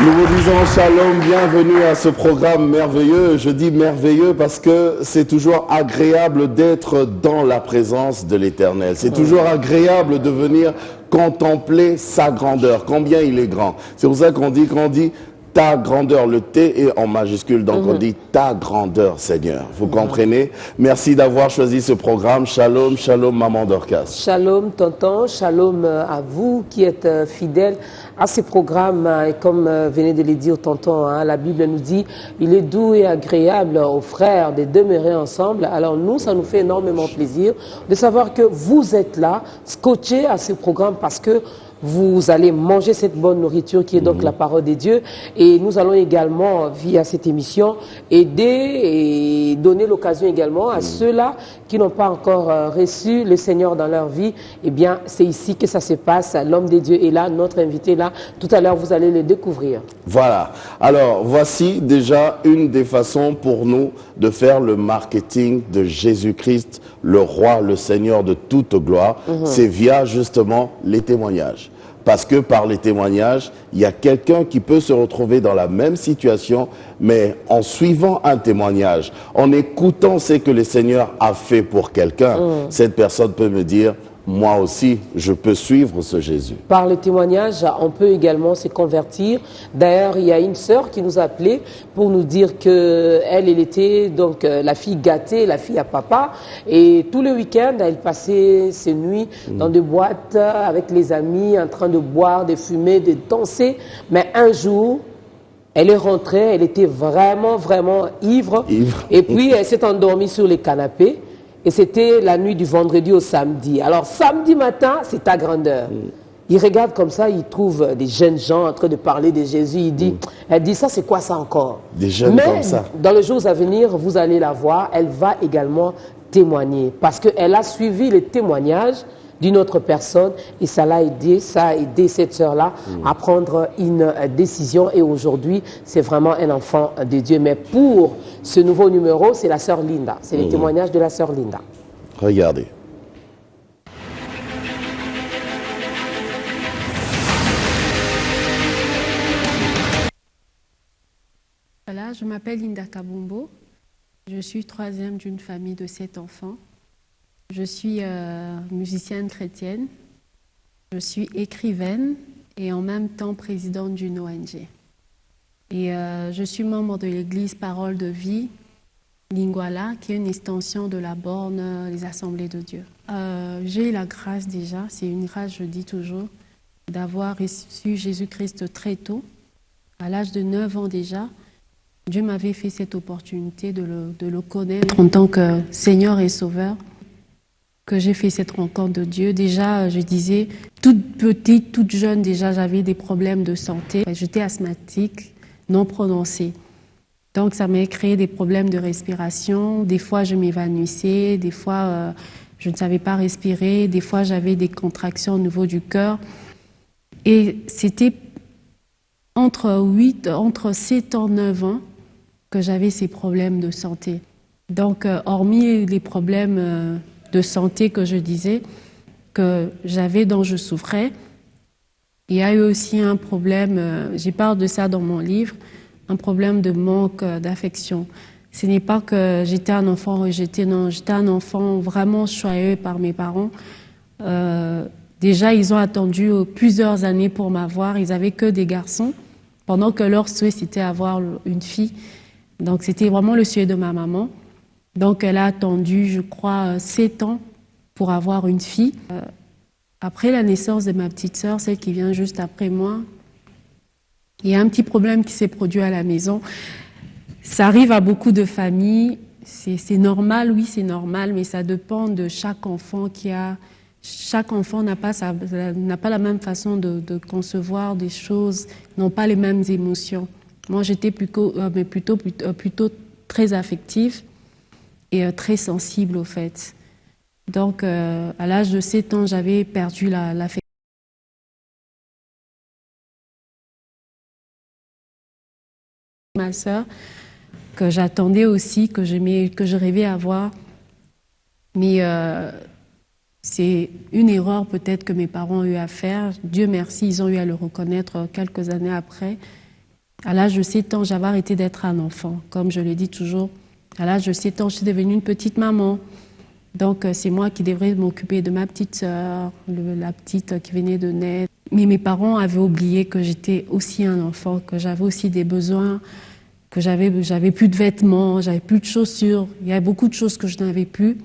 Nous vous disons shalom, bienvenue à ce programme merveilleux. Je dis merveilleux parce que c'est toujours agréable d'être dans la présence de l'Éternel. C'est toujours agréable de venir contempler sa grandeur, combien il est grand. C'est pour ça qu'on dit ta grandeur, le T est en majuscule, donc on dit ta grandeur, Seigneur. Vous comprenez? Merci d'avoir choisi ce programme. Shalom, shalom, maman Dorcas. Shalom, tonton, shalom à vous qui êtes fidèles à ces programmes. Et comme venait de le dire tonton, la Bible nous dit, il est doux et agréable aux frères de demeurer ensemble. Alors nous, ça nous fait énormément plaisir de savoir que vous êtes là, scotchés à ce programme parce que vous allez manger cette bonne nourriture qui est donc la parole de Dieu. Et nous allons également, via cette émission, aider et donner l'occasion également à ceux-là qui n'ont pas encore reçu le Seigneur dans leur vie. Eh bien, c'est ici que ça se passe. L'homme de Dieu est là, notre invité est là. Tout à l'heure, vous allez le découvrir. Voilà. Alors, voici déjà une des façons pour nous de faire le marketing de Jésus-Christ, le roi, le Seigneur de toute gloire. C'est via justement les témoignages. Parce que par les témoignages, il y a quelqu'un qui peut se retrouver dans la même situation, mais en suivant un témoignage, en écoutant ce que le Seigneur a fait pour quelqu'un, cette personne peut me dire, moi aussi, je peux suivre ce Jésus. Par le témoignage, on peut également se convertir. D'ailleurs, il y a une sœur qui nous a appelé pour nous dire que elle était donc la fille gâtée, la fille à papa. Et tous les week-ends, elle passait ses nuits dans des boîtes avec les amis, en train de boire, de fumer, de danser. Mais un jour, elle est rentrée, elle était vraiment, vraiment ivre. Et puis, elle s'est endormie sur les canapés. Et c'était la nuit du vendredi au samedi. Alors, samedi matin, c'est ta grandeur. Il regarde comme ça, il trouve des jeunes gens en train de parler de Jésus. Il dit, elle dit, ça, c'est quoi ça encore? Des jeunes comme ça. Dans les jours à venir, vous allez la voir. Elle va également témoigner. Parce qu'elle a suivi le témoignage d'une autre personne et ça a aidé cette sœur-là à prendre une décision et aujourd'hui, c'est vraiment un enfant de Dieu. Mais pour ce nouveau numéro, c'est la sœur Linda. C'est le témoignage de la sœur Linda. Regardez. Voilà, je m'appelle Linda Kabumbo. Je suis troisième d'une famille de 7 enfants. Je suis musicienne chrétienne, je suis écrivaine et en même temps présidente d'une ONG. Et je suis membre de l'église Parole de Vie, Lingwala, qui est une extension de la borne des Assemblées de Dieu. J'ai eu la grâce déjà, c'est une grâce, je dis toujours, d'avoir reçu Jésus-Christ très tôt, à l'âge de 9 ans déjà. Dieu m'avait fait cette opportunité de le connaître en tant que Seigneur et Sauveur. Que j'ai fait cette rencontre de Dieu. Déjà, je disais, toute petite, toute jeune, déjà, j'avais des problèmes de santé. J'étais asthmatique, non prononcée. Donc, ça m'a créé des problèmes de respiration. Des fois, je m'évanouissais. Des fois, je ne savais pas respirer. Des fois, j'avais des contractions au niveau du cœur. Et c'était entre 7 ans, 9 ans que j'avais ces problèmes de santé. Donc, hormis les problèmes de santé que je disais, que j'avais, dont je souffrais. Il y a eu aussi un problème, j'y parle de ça dans mon livre, un problème de manque d'affection. Ce n'est pas que j'étais un enfant rejeté, non, j'étais un enfant vraiment choyé par mes parents. Déjà, ils ont attendu plusieurs années pour m'avoir, ils n'avaient que des garçons, pendant que leur souhait, c'était avoir une fille. Donc, c'était vraiment le souhait de ma maman. Donc, elle a attendu, je crois, 7 ans pour avoir une fille. Après la naissance de ma petite sœur, celle qui vient juste après moi, il y a un petit problème qui s'est produit à la maison. Ça arrive à beaucoup de familles. C'est normal, oui, c'est normal, mais ça dépend de chaque enfant Chaque enfant n'a pas la même façon de concevoir des choses, n'ont pas les mêmes émotions. Moi, j'étais plutôt très affective. Et très sensible au fait. Donc, à l'âge de 7 ans, j'avais perdu l'affection. Ma sœur, que j'attendais aussi, que je rêvais avoir. Mais c'est une erreur peut-être que mes parents ont eu à faire. Dieu merci, ils ont eu à le reconnaître quelques années après. À l'âge de 7 ans, j'avais arrêté d'être un enfant. Comme je le dis toujours, à l'âge de 7 ans, je suis devenue une petite maman. Donc, c'est moi qui devrais m'occuper de ma petite sœur, la petite qui venait de naître. Mais mes parents avaient oublié que j'étais aussi un enfant, que j'avais aussi des besoins, que j'avais plus de vêtements, j'avais plus de chaussures. Il y avait beaucoup de choses que je n'avais plus.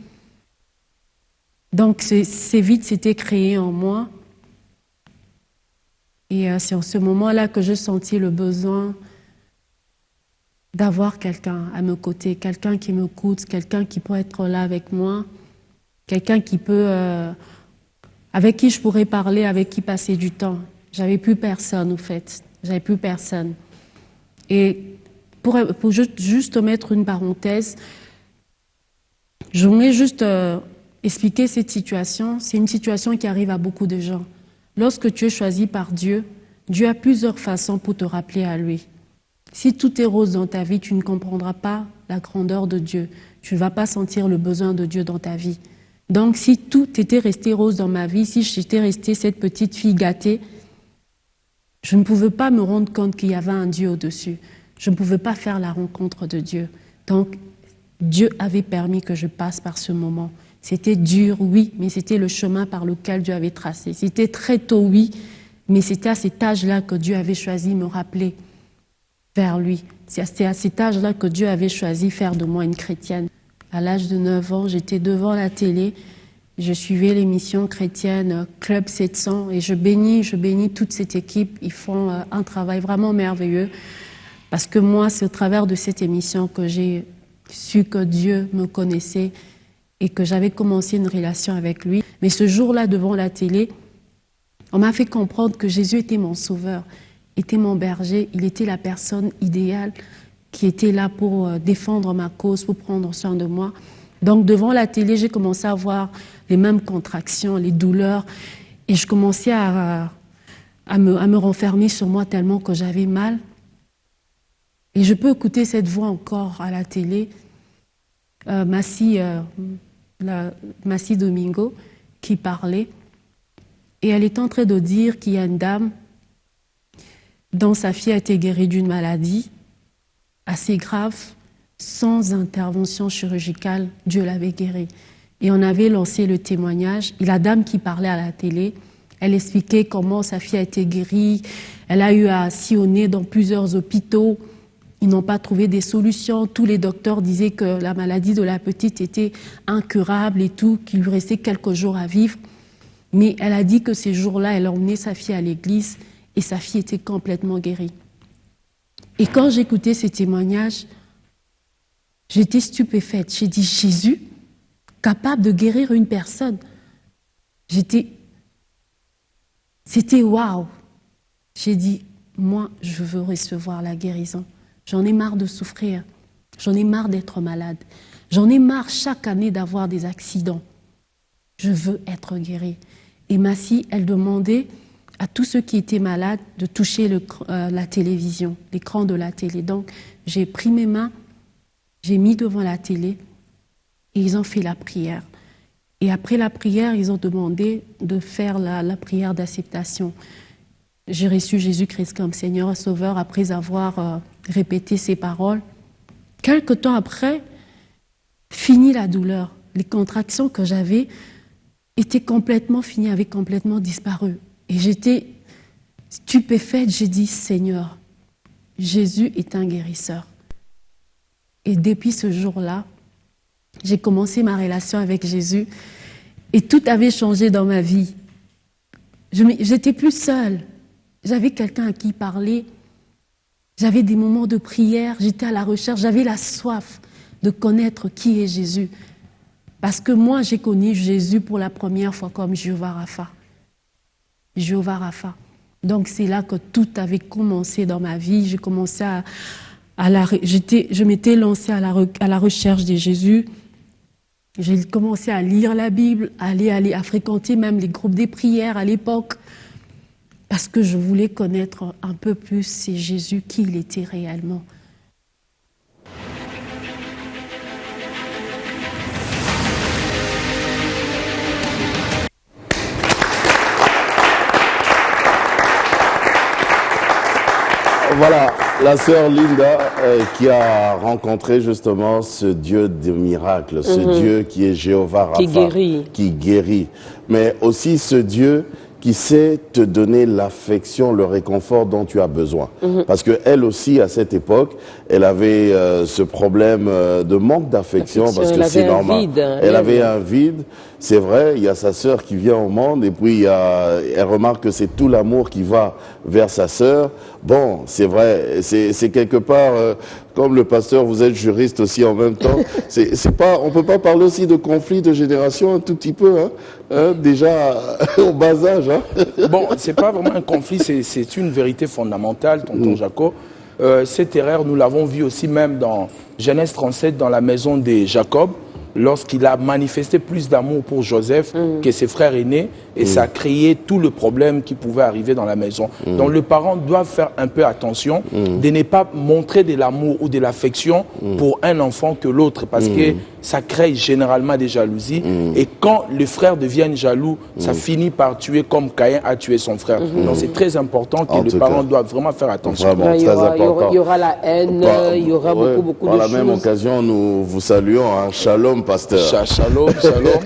Donc, c'est vite, c'était créé en moi. Et c'est en ce moment-là que je sentis le besoin d'avoir quelqu'un à mes côtés, quelqu'un qui m'écoute, quelqu'un qui peut être là avec moi, quelqu'un qui peut, avec qui je pourrais parler, avec qui passer du temps. J'avais plus personne, au fait. J'avais plus personne. Et pour juste mettre une parenthèse, je voulais juste expliquer cette situation. C'est une situation qui arrive à beaucoup de gens. Lorsque tu es choisi par Dieu, Dieu a plusieurs façons pour te rappeler à lui. Si tout est rose dans ta vie, tu ne comprendras pas la grandeur de Dieu. Tu ne vas pas sentir le besoin de Dieu dans ta vie. Donc, si tout était resté rose dans ma vie, si j'étais restée cette petite fille gâtée, je ne pouvais pas me rendre compte qu'il y avait un Dieu au-dessus. Je ne pouvais pas faire la rencontre de Dieu. Donc, Dieu avait permis que je passe par ce moment. C'était dur, oui, mais c'était le chemin par lequel Dieu avait tracé. C'était très tôt, oui, mais c'était à cet âge-là que Dieu avait choisi de me rappeler vers lui. C'était à cet âge-là que Dieu avait choisi de faire de moi une chrétienne. À l'âge de 9 ans, j'étais devant la télé, je suivais l'émission chrétienne Club 700 et je bénis toute cette équipe. Ils font un travail vraiment merveilleux parce que moi, c'est au travers de cette émission que j'ai su que Dieu me connaissait et que j'avais commencé une relation avec lui. Mais ce jour-là, devant la télé, on m'a fait comprendre que Jésus était mon sauveur, était mon berger, il était la personne idéale qui était là pour défendre ma cause, pour prendre soin de moi. Donc devant la télé, j'ai commencé à avoir les mêmes contractions, les douleurs, et je commençais à me renfermer sur moi tellement que j'avais mal. Et je peux écouter cette voix encore à la télé, Massi Domingo, qui parlait, et elle est en train de dire qu'il y a une dame dont sa fille a été guérie d'une maladie assez grave, sans intervention chirurgicale, Dieu l'avait guérie. Et on avait lancé le témoignage, et la dame qui parlait à la télé, elle expliquait comment sa fille a été guérie, elle a eu à sillonner dans plusieurs hôpitaux, ils n'ont pas trouvé des solutions, tous les docteurs disaient que la maladie de la petite était incurable et tout, qu'il lui restait quelques jours à vivre. Mais elle a dit que ces jours-là, elle a emmené sa fille à l'église et sa fille était complètement guérie. Et quand j'écoutais ces témoignages, j'étais stupéfaite. J'ai dit, Jésus, capable de guérir une personne. C'était waouh. J'ai dit, moi, je veux recevoir la guérison. J'en ai marre de souffrir. J'en ai marre d'être malade. J'en ai marre chaque année d'avoir des accidents. Je veux être guérie. Et Massi, elle demandait à tous ceux qui étaient malades de toucher la télévision, l'écran de la télé. Donc, j'ai pris mes mains, j'ai mis devant la télé et ils ont fait la prière. Et après la prière, ils ont demandé de faire la prière d'acceptation. J'ai reçu Jésus-Christ comme Seigneur et Sauveur après avoir répété ces paroles. Quelque temps après, fini la douleur. Les contractions que j'avais étaient complètement finies, avaient complètement disparu. Et j'étais stupéfaite, j'ai dit, Seigneur, Jésus est un guérisseur. Et depuis ce jour-là, j'ai commencé ma relation avec Jésus et tout avait changé dans ma vie. J'étais plus seule, j'avais quelqu'un à qui parler, j'avais des moments de prière, j'étais à la recherche, j'avais la soif de connaître qui est Jésus. Parce que moi, j'ai connu Jésus pour la première fois comme Jéhovah Rapha. Jéhovah Rapha. Donc c'est là que tout avait commencé dans ma vie. J'ai commencé je m'étais lancée à la recherche de Jésus. J'ai commencé à lire la Bible, à fréquenter même les groupes des prières à l'époque, parce que je voulais connaître un peu plus c'est Jésus, qui il était réellement. Voilà. La sœur Linda qui a rencontré justement ce Dieu de miracles, ce Dieu qui est Jéhovah Rapha, qui guérit, mais aussi ce Dieu qui sait te donner l'affection, le réconfort dont tu as besoin. Parce qu'elle aussi, à cette époque, elle avait ce problème de manque d'affection, parce que c'est normal. Elle avait un vide. C'est vrai, il y a sa sœur qui vient au monde, et puis elle remarque que c'est tout l'amour qui va vers sa sœur. Bon, c'est vrai, c'est quelque part, comme le pasteur, vous êtes juriste aussi en même temps, c'est pas, on peut pas parler aussi de conflit de génération un tout petit peu, hein, déjà au bas âge. Hein. Bon, c'est pas vraiment un conflit, c'est une vérité fondamentale, tonton Jacob. Cette erreur, nous l'avons vu aussi même dans Genèse 37, dans la maison de Jacob, lorsqu'il a manifesté plus d'amour pour Joseph que ses frères aînés, et ça a créé tout le problème qui pouvait arriver dans la maison. Donc les parents doivent faire un peu attention de ne pas montrer de l'amour ou de l'affection pour un enfant que l'autre, parce que ça crée généralement des jalousies, et quand les frères deviennent jaloux, ça finit par tuer comme Caïn a tué son frère. Donc c'est très important que les parents doivent vraiment faire attention. Vraiment, il y aura la haine, il y aura beaucoup de choses. Par la même occasion, nous vous saluons, hein. Shalom, pasteur. Shalom, shalom.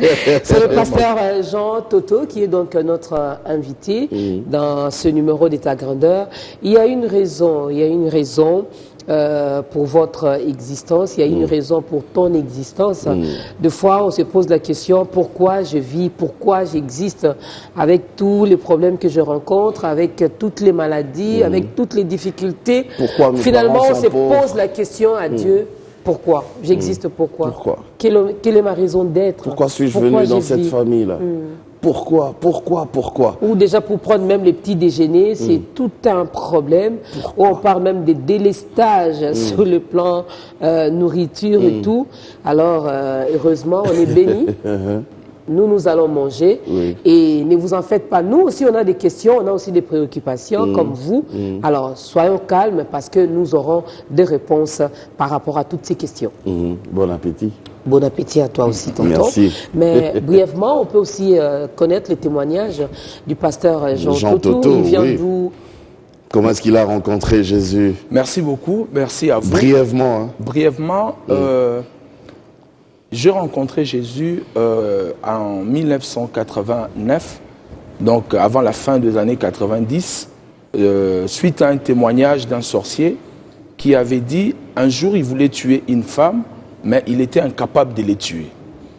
C'est le pasteur Jean Toto qui est donc notre invité dans ce numéro d'État Grandeur. Il y a une raison, pour votre existence, il y a une raison pour ton existence. Des fois, on se pose la question, pourquoi je vis, pourquoi j'existe, avec tous les problèmes que je rencontre, avec toutes les maladies, avec toutes les difficultés. Finalement, on se pose la question à Dieu. Pourquoi j'existe? Pourquoi quelle est ma raison d'être? Pourquoi suis-je venu dans cette famille-là? Pourquoi? Ou déjà pour prendre même les petits déjeuners, c'est tout un problème. Où on parle même des délestages sur le plan nourriture et tout. Alors, heureusement, on est bénis. Nous allons manger. Et ne vous en faites pas. Nous aussi, on a des questions, on a aussi des préoccupations comme vous. Alors, soyons calmes parce que nous aurons des réponses par rapport à toutes ces questions. Bon appétit. Bon appétit à toi aussi, tonton. Merci. Mais brièvement, on peut aussi connaître les témoignages du pasteur Jean Toto. Il vient d'où? Comment est-ce qu'il a rencontré Jésus? Merci beaucoup, merci à vous. Brièvement. Hein. Brièvement, j'ai rencontré Jésus en 1989, donc avant la fin des années 90, suite à un témoignage d'un sorcier qui avait dit un jour il voulait tuer une femme, mais il était incapable de les tuer.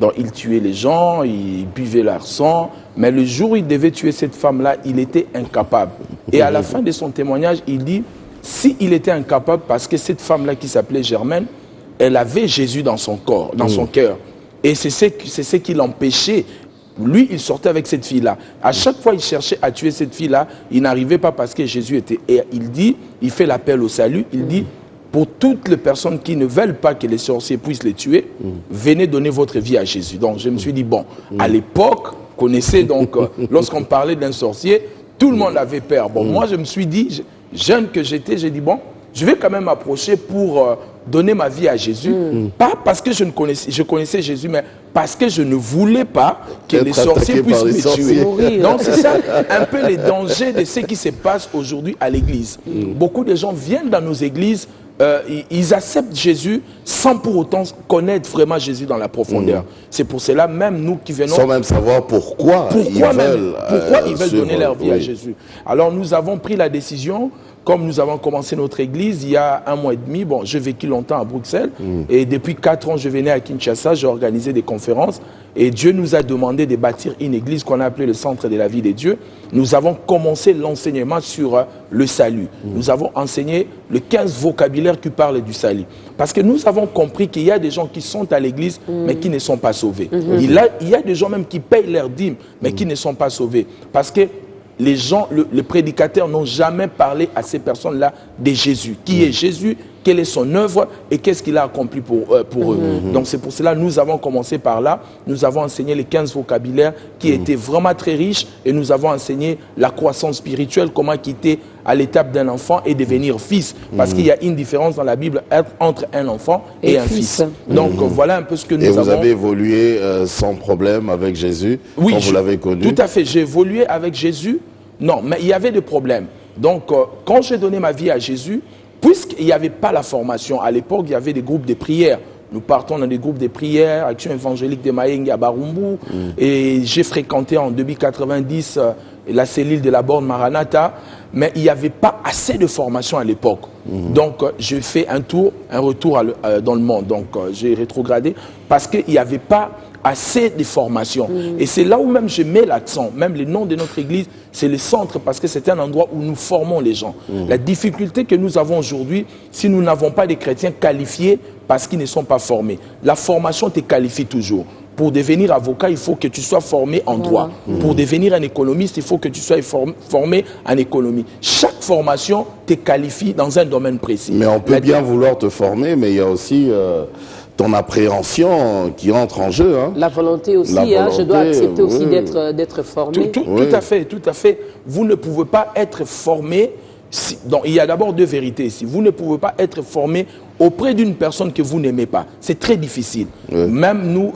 Donc il tuait les gens, il buvait leur sang, mais le jour où il devait tuer cette femme-là, il était incapable. Et à la fin de son témoignage, il dit, s'il était incapable, parce que cette femme-là qui s'appelait Germaine, elle avait Jésus dans son corps, dans son cœur. Et c'est ce qui l'empêchait. Lui, il sortait avec cette fille-là. À chaque fois, il cherchait à tuer cette fille-là. Il n'arrivait pas parce que Jésus était... Et il dit, il fait l'appel au salut, il dit, pour toutes les personnes qui ne veulent pas que les sorciers puissent les tuer, venez donner votre vie à Jésus. Donc, je me suis dit, bon, à l'époque, connaissez donc, lorsqu'on parlait d'un sorcier, tout le monde avait peur. Bon, moi, je me suis dit, jeune que j'étais, j'ai dit, bon, je vais quand même m'approcher pour donner ma vie à Jésus. Pas parce que je connaissais Jésus, mais parce que je ne voulais pas que les sorciers puissent me tuer. Donc c'est ça un peu les dangers de ce qui se passe aujourd'hui à l'église. Beaucoup de gens viennent dans nos églises, ils acceptent Jésus sans pour autant connaître vraiment Jésus dans la profondeur. C'est pour cela, même nous qui venons... Sans même savoir pourquoi ils veulent donner leur vie à Jésus. Alors nous avons pris la décision... Comme nous avons commencé notre église il y a 1 mois et demi, bon, j'ai vécu longtemps à Bruxelles et depuis 4 ans, je venais à Kinshasa, j'ai organisé des conférences et Dieu nous a demandé de bâtir une église qu'on a appelée le centre de la vie de Dieu. Nous avons commencé l'enseignement sur le salut. Nous avons enseigné le 15 vocabulaires qui parlent du salut. Parce que nous avons compris qu'il y a des gens qui sont à l'église mais qui ne sont pas sauvés. Il y a des gens même qui payent leurs dîmes mais qui ne sont pas sauvés. Parce que les gens, les prédicateurs n'ont jamais parlé à ces personnes-là de Jésus. Qui est Jésus? Quelle est son œuvre? Et qu'est-ce qu'il a accompli pour eux? Donc c'est pour cela que nous avons commencé par là. Nous avons enseigné les 15 vocabulaires qui étaient vraiment très riches. Et nous avons enseigné la croissance spirituelle, comment quitter à l'étape d'un enfant et devenir fils. Parce qu'il y a une différence dans la Bible entre un enfant et un fils. Donc voilà un peu ce que nous avons... Et vous avez évolué sans problème avec Jésus, quand vous l'avez connu? Tout à fait. J'ai évolué avec Jésus. Non, mais il y avait des problèmes. Donc quand j'ai donné ma vie à Jésus, puisqu'il n'y avait pas la formation, à l'époque, il y avait des groupes de prière. Nous partons dans des groupes de prière, Action évangélique de Mayengue à Barumbu. Et j'ai fréquenté en 2090 la cellule de la borne Maranatha. Mais il n'y avait pas assez de formation à l'époque. Donc, j'ai fait un retour dans le monde. Donc, j'ai rétrogradé parce qu'il n'y avait pas assez de formation. Et c'est là où même je mets l'accent. Même le nom de notre église, c'est le centre parce que c'est un endroit où nous formons les gens. La difficulté que nous avons aujourd'hui, si nous n'avons pas des chrétiens qualifiés parce qu'ils ne sont pas formés. La formation te qualifie toujours. Pour devenir avocat, il faut que tu sois formé en droit. Pour devenir un économiste, il faut que tu sois formé en économie. Chaque formation te qualifie dans un domaine précis. Mais on peut bien vouloir te former, mais il y a aussi ton appréhension qui entre en jeu. Hein. La volonté aussi, je dois accepter aussi d'être formé. Tout à fait, tout à fait. Vous ne pouvez pas être formé. Donc, il y a d'abord deux vérités ici. Vous ne pouvez pas être formé auprès d'une personne que vous n'aimez pas. C'est très difficile. Même nous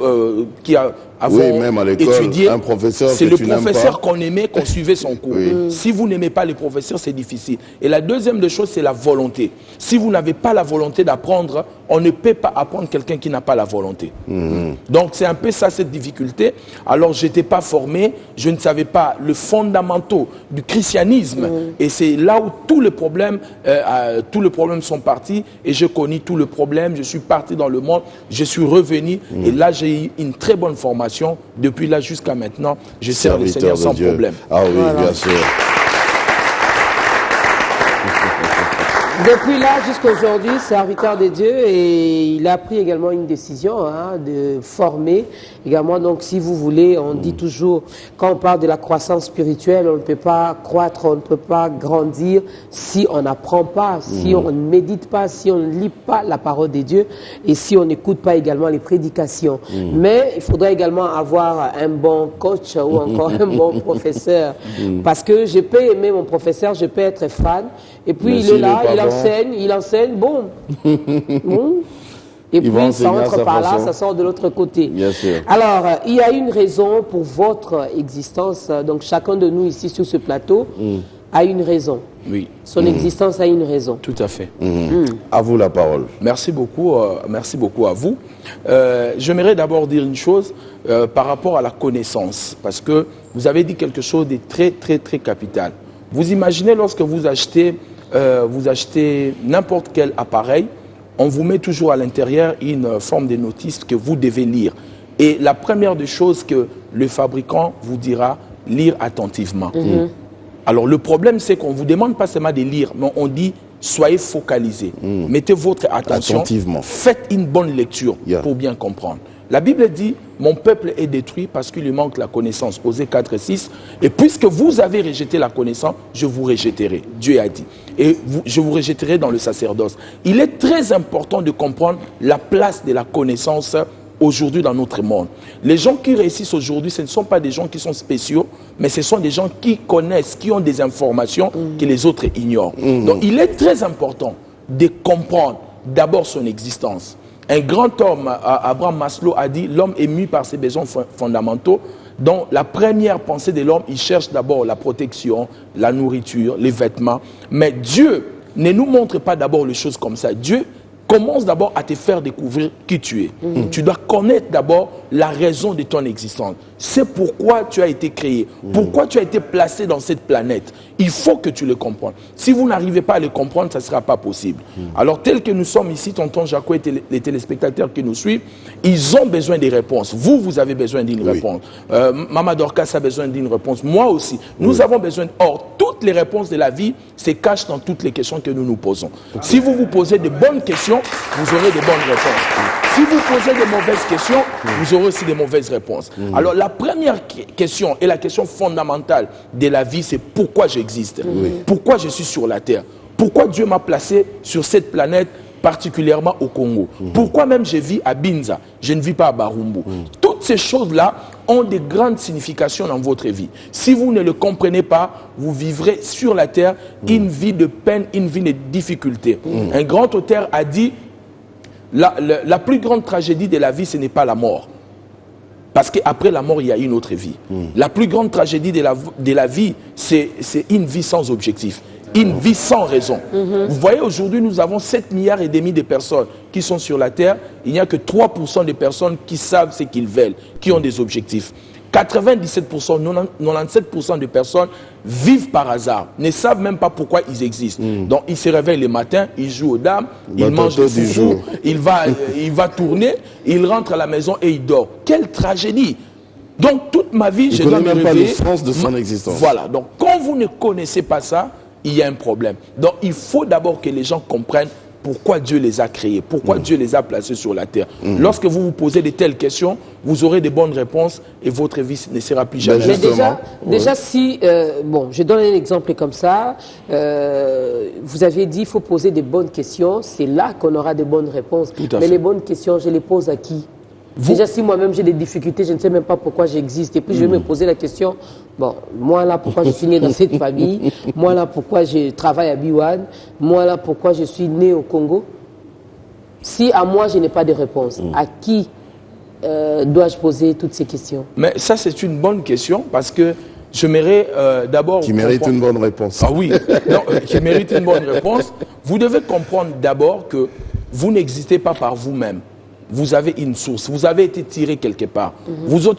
qui avons même à étudié, un professeur c'est le professeur qu'on aimait, qu'on suivait son cours. Si vous n'aimez pas les professeurs, c'est difficile. Et la deuxième des choses, c'est la volonté. Si vous n'avez pas la volonté d'apprendre, on ne peut pas apprendre quelqu'un qui n'a pas la volonté. Donc c'est un peu ça, cette difficulté. Alors je n'étais pas formé, je ne savais pas le fondamentaux du christianisme. Et c'est là où tous les problèmes sont partis. Et je connais tout le problème, je suis parti dans le monde, je suis revenu. Et là j'ai eu une très bonne formation. Depuis là jusqu'à maintenant, je sers le Seigneur sans problème. Ah oui, bien sûr. Depuis là jusqu'à aujourd'hui, serviteur de Dieu, et il a pris également une décision de former également. Donc si vous voulez, on dit toujours, quand on parle de la croissance spirituelle, on ne peut pas croître, on ne peut pas grandir si on n'apprend pas, si on ne médite pas, si on ne lit pas la parole de Dieu et si on n'écoute pas également les prédications. Mais il faudrait également avoir un bon coach ou encore un bon professeur. Parce que je peux aimer mon professeur, je peux être fan, et puis mais il est là, il enseigne, bon. Et puis ça entre par là, ça sort de l'autre côté. Bien sûr. Alors, il y a une raison pour votre existence. Donc chacun de nous ici sur ce plateau a une raison. Oui. Son existence a une raison. Tout à fait. À vous la parole. Merci beaucoup à vous. J'aimerais d'abord dire une chose par rapport à la connaissance. Parce que vous avez dit quelque chose de très, très, très capital. Vous imaginez lorsque vous achetez n'importe quel appareil, on vous met toujours à l'intérieur une forme de notice que vous devez lire. Et la première des choses que le fabricant vous dira, lire attentivement. Alors le problème, c'est qu'on ne vous demande pas seulement de lire, mais on dit, soyez focalisés. Mettez votre attention, faites une bonne lecture pour bien comprendre. La Bible dit, mon peuple est détruit parce qu'il lui manque la connaissance. Osée 4:6. Et puisque vous avez rejeté la connaissance, je vous rejetterai. Dieu a dit. Et je vous rejetterai dans le sacerdoce. Il est très important de comprendre la place de la connaissance aujourd'hui dans notre monde. Les gens qui réussissent aujourd'hui, ce ne sont pas des gens qui sont spéciaux, mais ce sont des gens qui connaissent, qui ont des informations que les autres ignorent. Donc il est très important de comprendre d'abord son existence. Un grand homme, Abraham Maslow, a dit « L'homme est mu par ses besoins fondamentaux ». Donc la première pensée de l'homme, il cherche d'abord la protection, la nourriture, les vêtements. Mais Dieu ne nous montre pas d'abord les choses comme ça. Dieu commence d'abord à te faire découvrir qui tu es. Tu dois connaître d'abord la raison de ton existence. C'est pourquoi tu as été créé, pourquoi tu as été placé dans cette planète. Il faut que tu le comprennes. Si vous n'arrivez pas à le comprendre, ça ne sera pas possible. Alors, tel que nous sommes ici, tonton Jaco et les téléspectateurs qui nous suivent, ils ont besoin des réponses. Vous avez besoin d'une réponse. Maman Dorcas a besoin d'une réponse. Moi aussi. Nous avons besoin. Or, toutes les réponses de la vie se cachent dans toutes les questions que nous nous posons. Si vous vous posez de bonnes questions, vous aurez de bonnes réponses. Si vous posez de mauvaises questions, vous aurez aussi de mauvaises réponses. Alors la première question et la question fondamentale de la vie, c'est pourquoi j'existe, pourquoi je suis sur la terre, pourquoi Dieu m'a placé sur cette planète, particulièrement au Congo, pourquoi même je vis à Binza, je ne vis pas à Barumbu. Toutes ces choses-là ont de grandes significations dans votre vie. Si vous ne le comprenez pas, vous vivrez sur la terre une vie de peine, une vie de difficulté. Un grand auteur a dit, la plus grande tragédie de la vie, ce n'est pas la mort. Parce qu'après la mort, il y a une autre vie. La plus grande tragédie de la vie, c'est une vie sans objectif. Une vie sans raison. Vous voyez, aujourd'hui, nous avons 7,5 milliards de personnes qui sont sur la Terre. Il n'y a que 3% des personnes qui savent ce qu'ils veulent, qui ont des objectifs. 97%, 97% des personnes vivent par hasard, ne savent même pas pourquoi ils existent. Donc, ils se réveillent le matin, ils jouent aux dames, ils mangent des foufous, il va tourner, il rentre à la maison et il dort. Quelle tragédie! Donc, toute ma vie, je dois me réveiller. Il ne connaît même pas le sens de son existence. Voilà. Donc, quand vous ne connaissez pas ça, il y a un problème. Donc, il faut d'abord que les gens comprennent pourquoi Dieu les a créés, pourquoi Dieu les a placés sur la terre. Lorsque vous vous posez de telles questions, vous aurez de bonnes réponses et votre vie ne sera plus jamais. Mais déjà si, bon, je donne un exemple comme ça, vous avez dit qu'il faut poser des bonnes questions, c'est là qu'on aura de bonnes réponses. Mais les bonnes questions, je les pose à qui? Déjà, si moi-même j'ai des difficultés, je ne sais même pas pourquoi j'existe. Et puis je vais me poser la question, bon, moi là, pourquoi je suis né dans cette famille? Moi là, pourquoi je travaille à Biwan? Moi là, pourquoi je suis né au Congo? Si à moi, je n'ai pas de réponse, à qui dois-je poser toutes ces questions? Mais ça, c'est une bonne question parce que j'aimerais d'abord... Qui mérite une bonne réponse. Ah oui, non, qui mérite une bonne réponse. Vous devez comprendre d'abord que vous n'existez pas par vous-même. Vous avez une source, vous avez été tiré quelque part, vous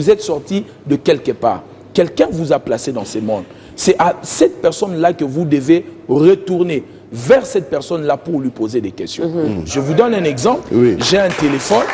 êtes sorti de quelque part. Quelqu'un vous a placé dans ce monde. C'est à cette personne-là que vous devez retourner vers cette personne-là pour lui poser des questions. Je vous donne un exemple. J'ai un téléphone.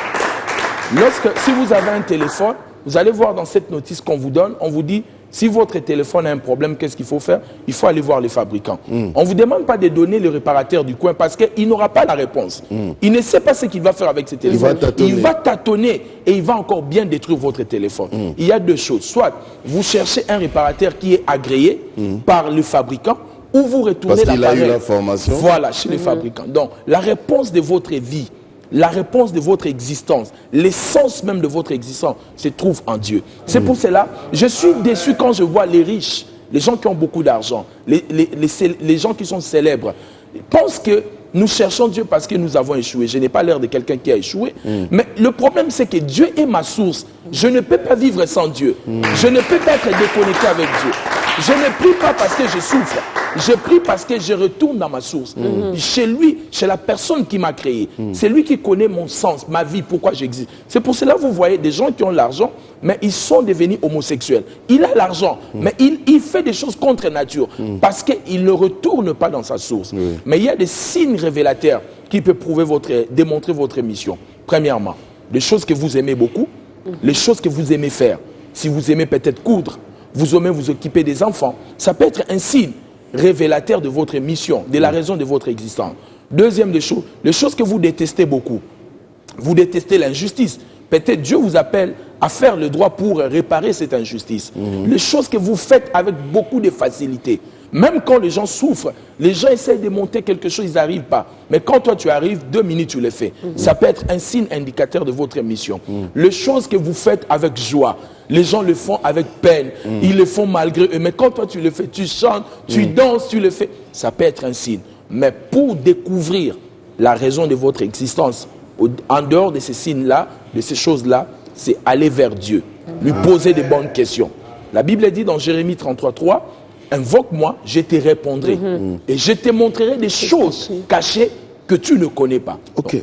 Si vous avez un téléphone, vous allez voir dans cette notice qu'on vous donne, on vous dit, si votre téléphone a un problème, qu'est-ce qu'il faut faire? Il faut aller voir les fabricants. On ne vous demande pas de donner le réparateur du coin parce qu'il n'aura pas la réponse. Il ne sait pas ce qu'il va faire avec ce téléphone. Il va tâtonner et il va encore bien détruire votre téléphone. Il y a deux choses. Soit vous cherchez un réparateur qui est agréé par le fabricant ou vous retournez l'appareil. Parce qu'il a eu la formation. Voilà, chez les fabricants. Donc, la réponse de votre vie, la réponse de votre existence, l'essence même de votre existence se trouve en Dieu. C'est pour cela, je suis déçu quand je vois les riches, les gens qui ont beaucoup d'argent, les gens qui sont célèbres, pensent que nous cherchons Dieu parce que nous avons échoué. Je n'ai pas l'air de quelqu'un qui a échoué. Mais le problème, c'est que Dieu est ma source. Je ne peux pas vivre sans Dieu. Je ne peux pas être déconnecté avec Dieu. Je ne prie pas parce que je souffre. Je prie parce que je retourne dans ma source. Chez lui, chez la personne qui m'a créé. C'est lui qui connaît mon sens, ma vie, pourquoi j'existe. C'est pour cela que vous voyez des gens qui ont l'argent, mais ils sont devenus homosexuels. Il a l'argent, mais il fait des choses contre nature parce qu'il ne retourne pas dans sa source. Mais il y a des signes révélateurs qui peuvent démontrer votre mission. Premièrement, les choses que vous aimez beaucoup, les choses que vous aimez faire. Si vous aimez peut-être coudre, vous aimez vous occuper des enfants, ça peut être un signe révélateur de votre mission, de la raison de votre existence. Deuxième des choses, les choses que vous détestez beaucoup. Vous détestez l'injustice. Peut-être Dieu vous appelle à faire le droit pour réparer cette injustice. Les choses que vous faites avec beaucoup de facilité. Même quand les gens souffrent, les gens essayent de monter quelque chose, ils n'arrivent pas. Mais quand toi tu arrives, 2 minutes tu le fais. Ça peut être un signe indicateur de votre mission. Les choses que vous faites avec joie, les gens le font avec peine, ils le font malgré eux. Mais quand toi tu le fais, tu chantes, tu danses, tu le fais, ça peut être un signe. Mais pour découvrir la raison de votre existence, en dehors de ces signes-là, de ces choses-là, c'est aller vers Dieu, lui poser des bonnes questions. La Bible dit dans Jérémie 33:3, invoque-moi, je te répondrai. Et je te montrerai des choses cachées que tu ne connais pas. Donc,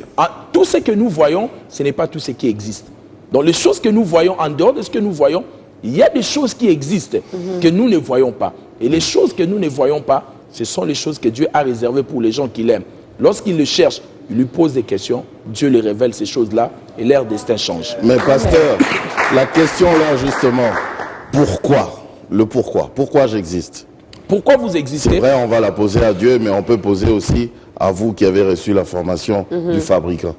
tout ce que nous voyons, ce n'est pas tout ce qui existe. Donc les choses que nous voyons, en dehors de ce que nous voyons, il y a des choses qui existent que nous ne voyons pas. Et les choses que nous ne voyons pas, ce sont les choses que Dieu a réservées pour les gens qui l'aiment. Lorsqu'ils le cherchent, ils lui posent des questions, Dieu les révèle ces choses-là et leur destin change. Mais pasteur, la question là justement, pourquoi? Le pourquoi. Pourquoi j'existe? Pourquoi vous existez? C'est vrai, on va la poser à Dieu, mais on peut poser aussi à vous qui avez reçu la formation du fabricant.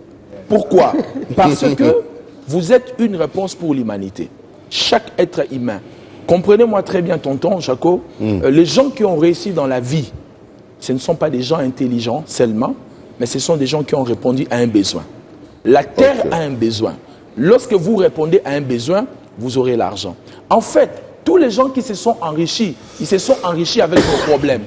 Pourquoi? Parce que vous êtes une réponse pour l'humanité. Chaque être humain. Comprenez-moi très bien, tonton Jaco, les gens qui ont réussi dans la vie, ce ne sont pas des gens intelligents seulement, mais ce sont des gens qui ont répondu à un besoin. La terre a un besoin. Lorsque vous répondez à un besoin, vous aurez l'argent. En fait, tous les gens qui se sont enrichis, ils se sont enrichis avec vos problèmes.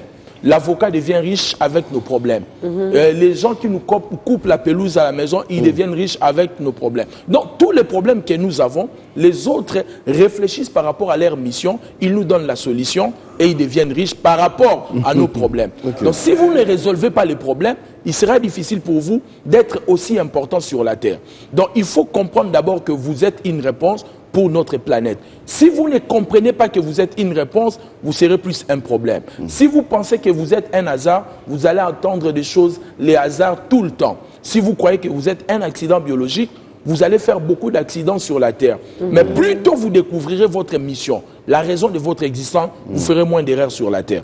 l'avocat devient riche avec nos problèmes. Les gens qui nous coupent la pelouse à la maison, ils deviennent riches avec nos problèmes. Donc, tous les problèmes que nous avons, les autres réfléchissent par rapport à leur mission, ils nous donnent la solution et ils deviennent riches par rapport à nos problèmes. Donc, si vous ne résolvez pas les problèmes, il sera difficile pour vous d'être aussi important sur la Terre. Donc, il faut comprendre d'abord que vous êtes une réponse pour notre planète. Si vous ne comprenez pas que vous êtes une réponse, vous serez plus un problème. Si vous pensez que vous êtes un hasard, vous allez entendre des choses, les hasards, tout le temps. Si vous croyez que vous êtes un accident biologique, vous allez faire beaucoup d'accidents sur la Terre. Mais plus tôt vous découvrirez votre mission, la raison de votre existence, vous ferez moins d'erreurs sur la Terre.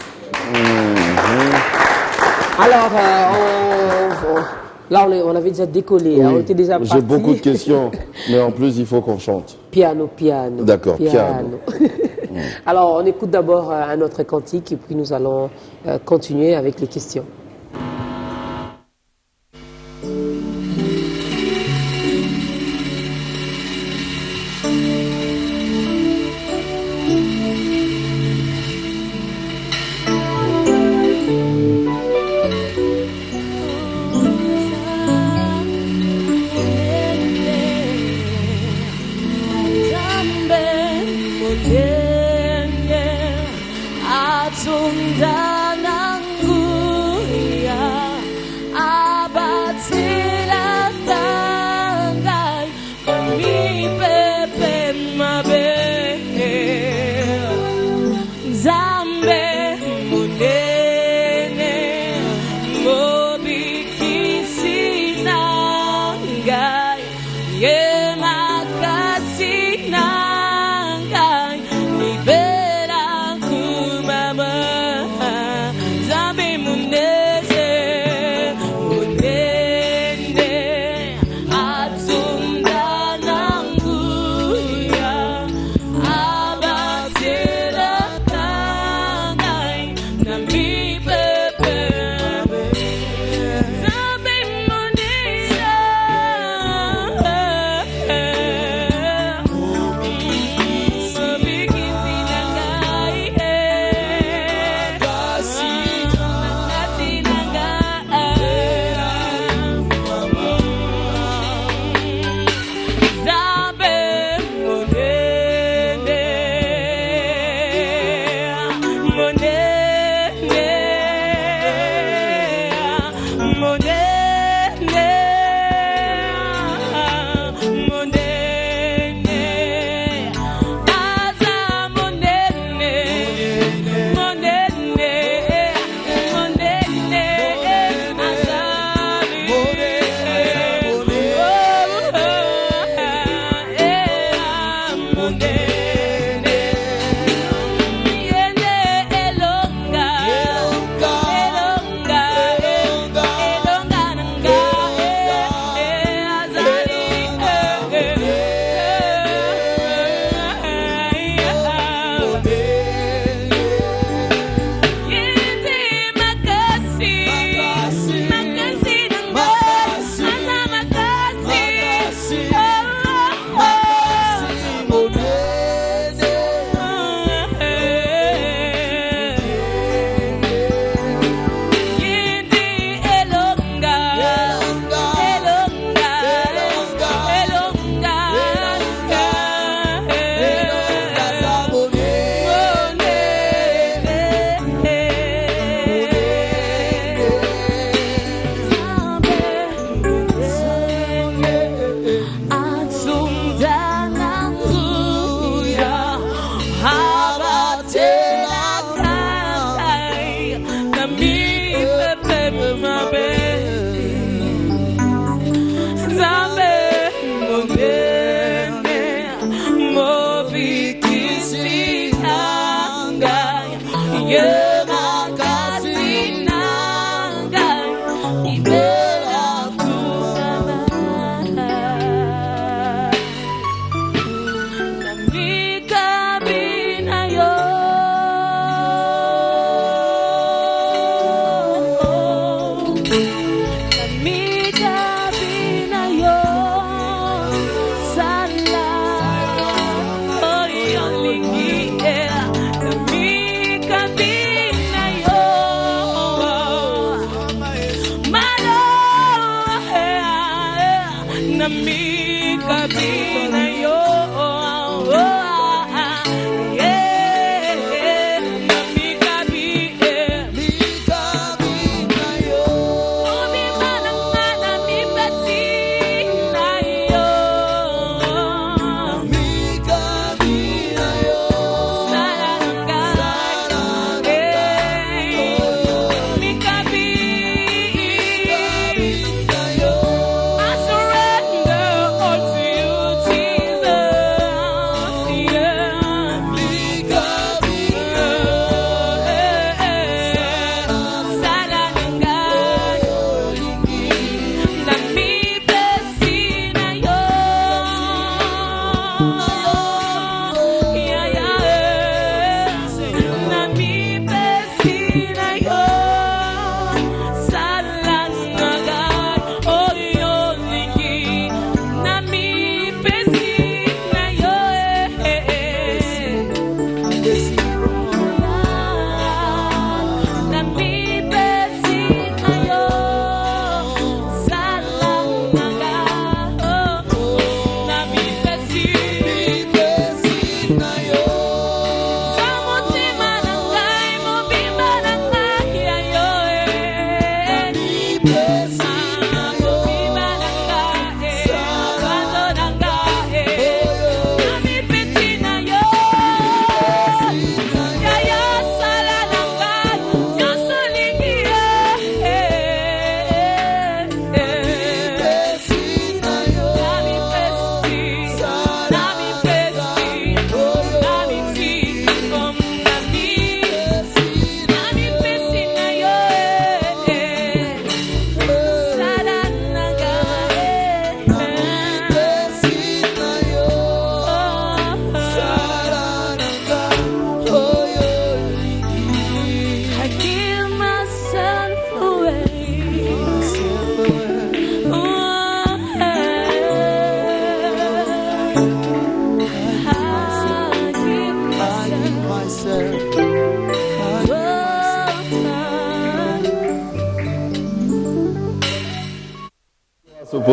Alors, là, on avait déjà décollé, Oui, on était déjà parti. j'ai beaucoup de questions, mais en plus, il faut qu'on chante. Piano, piano. D'accord, piano. Alors, on écoute d'abord un autre cantique et puis nous allons continuer avec les questions.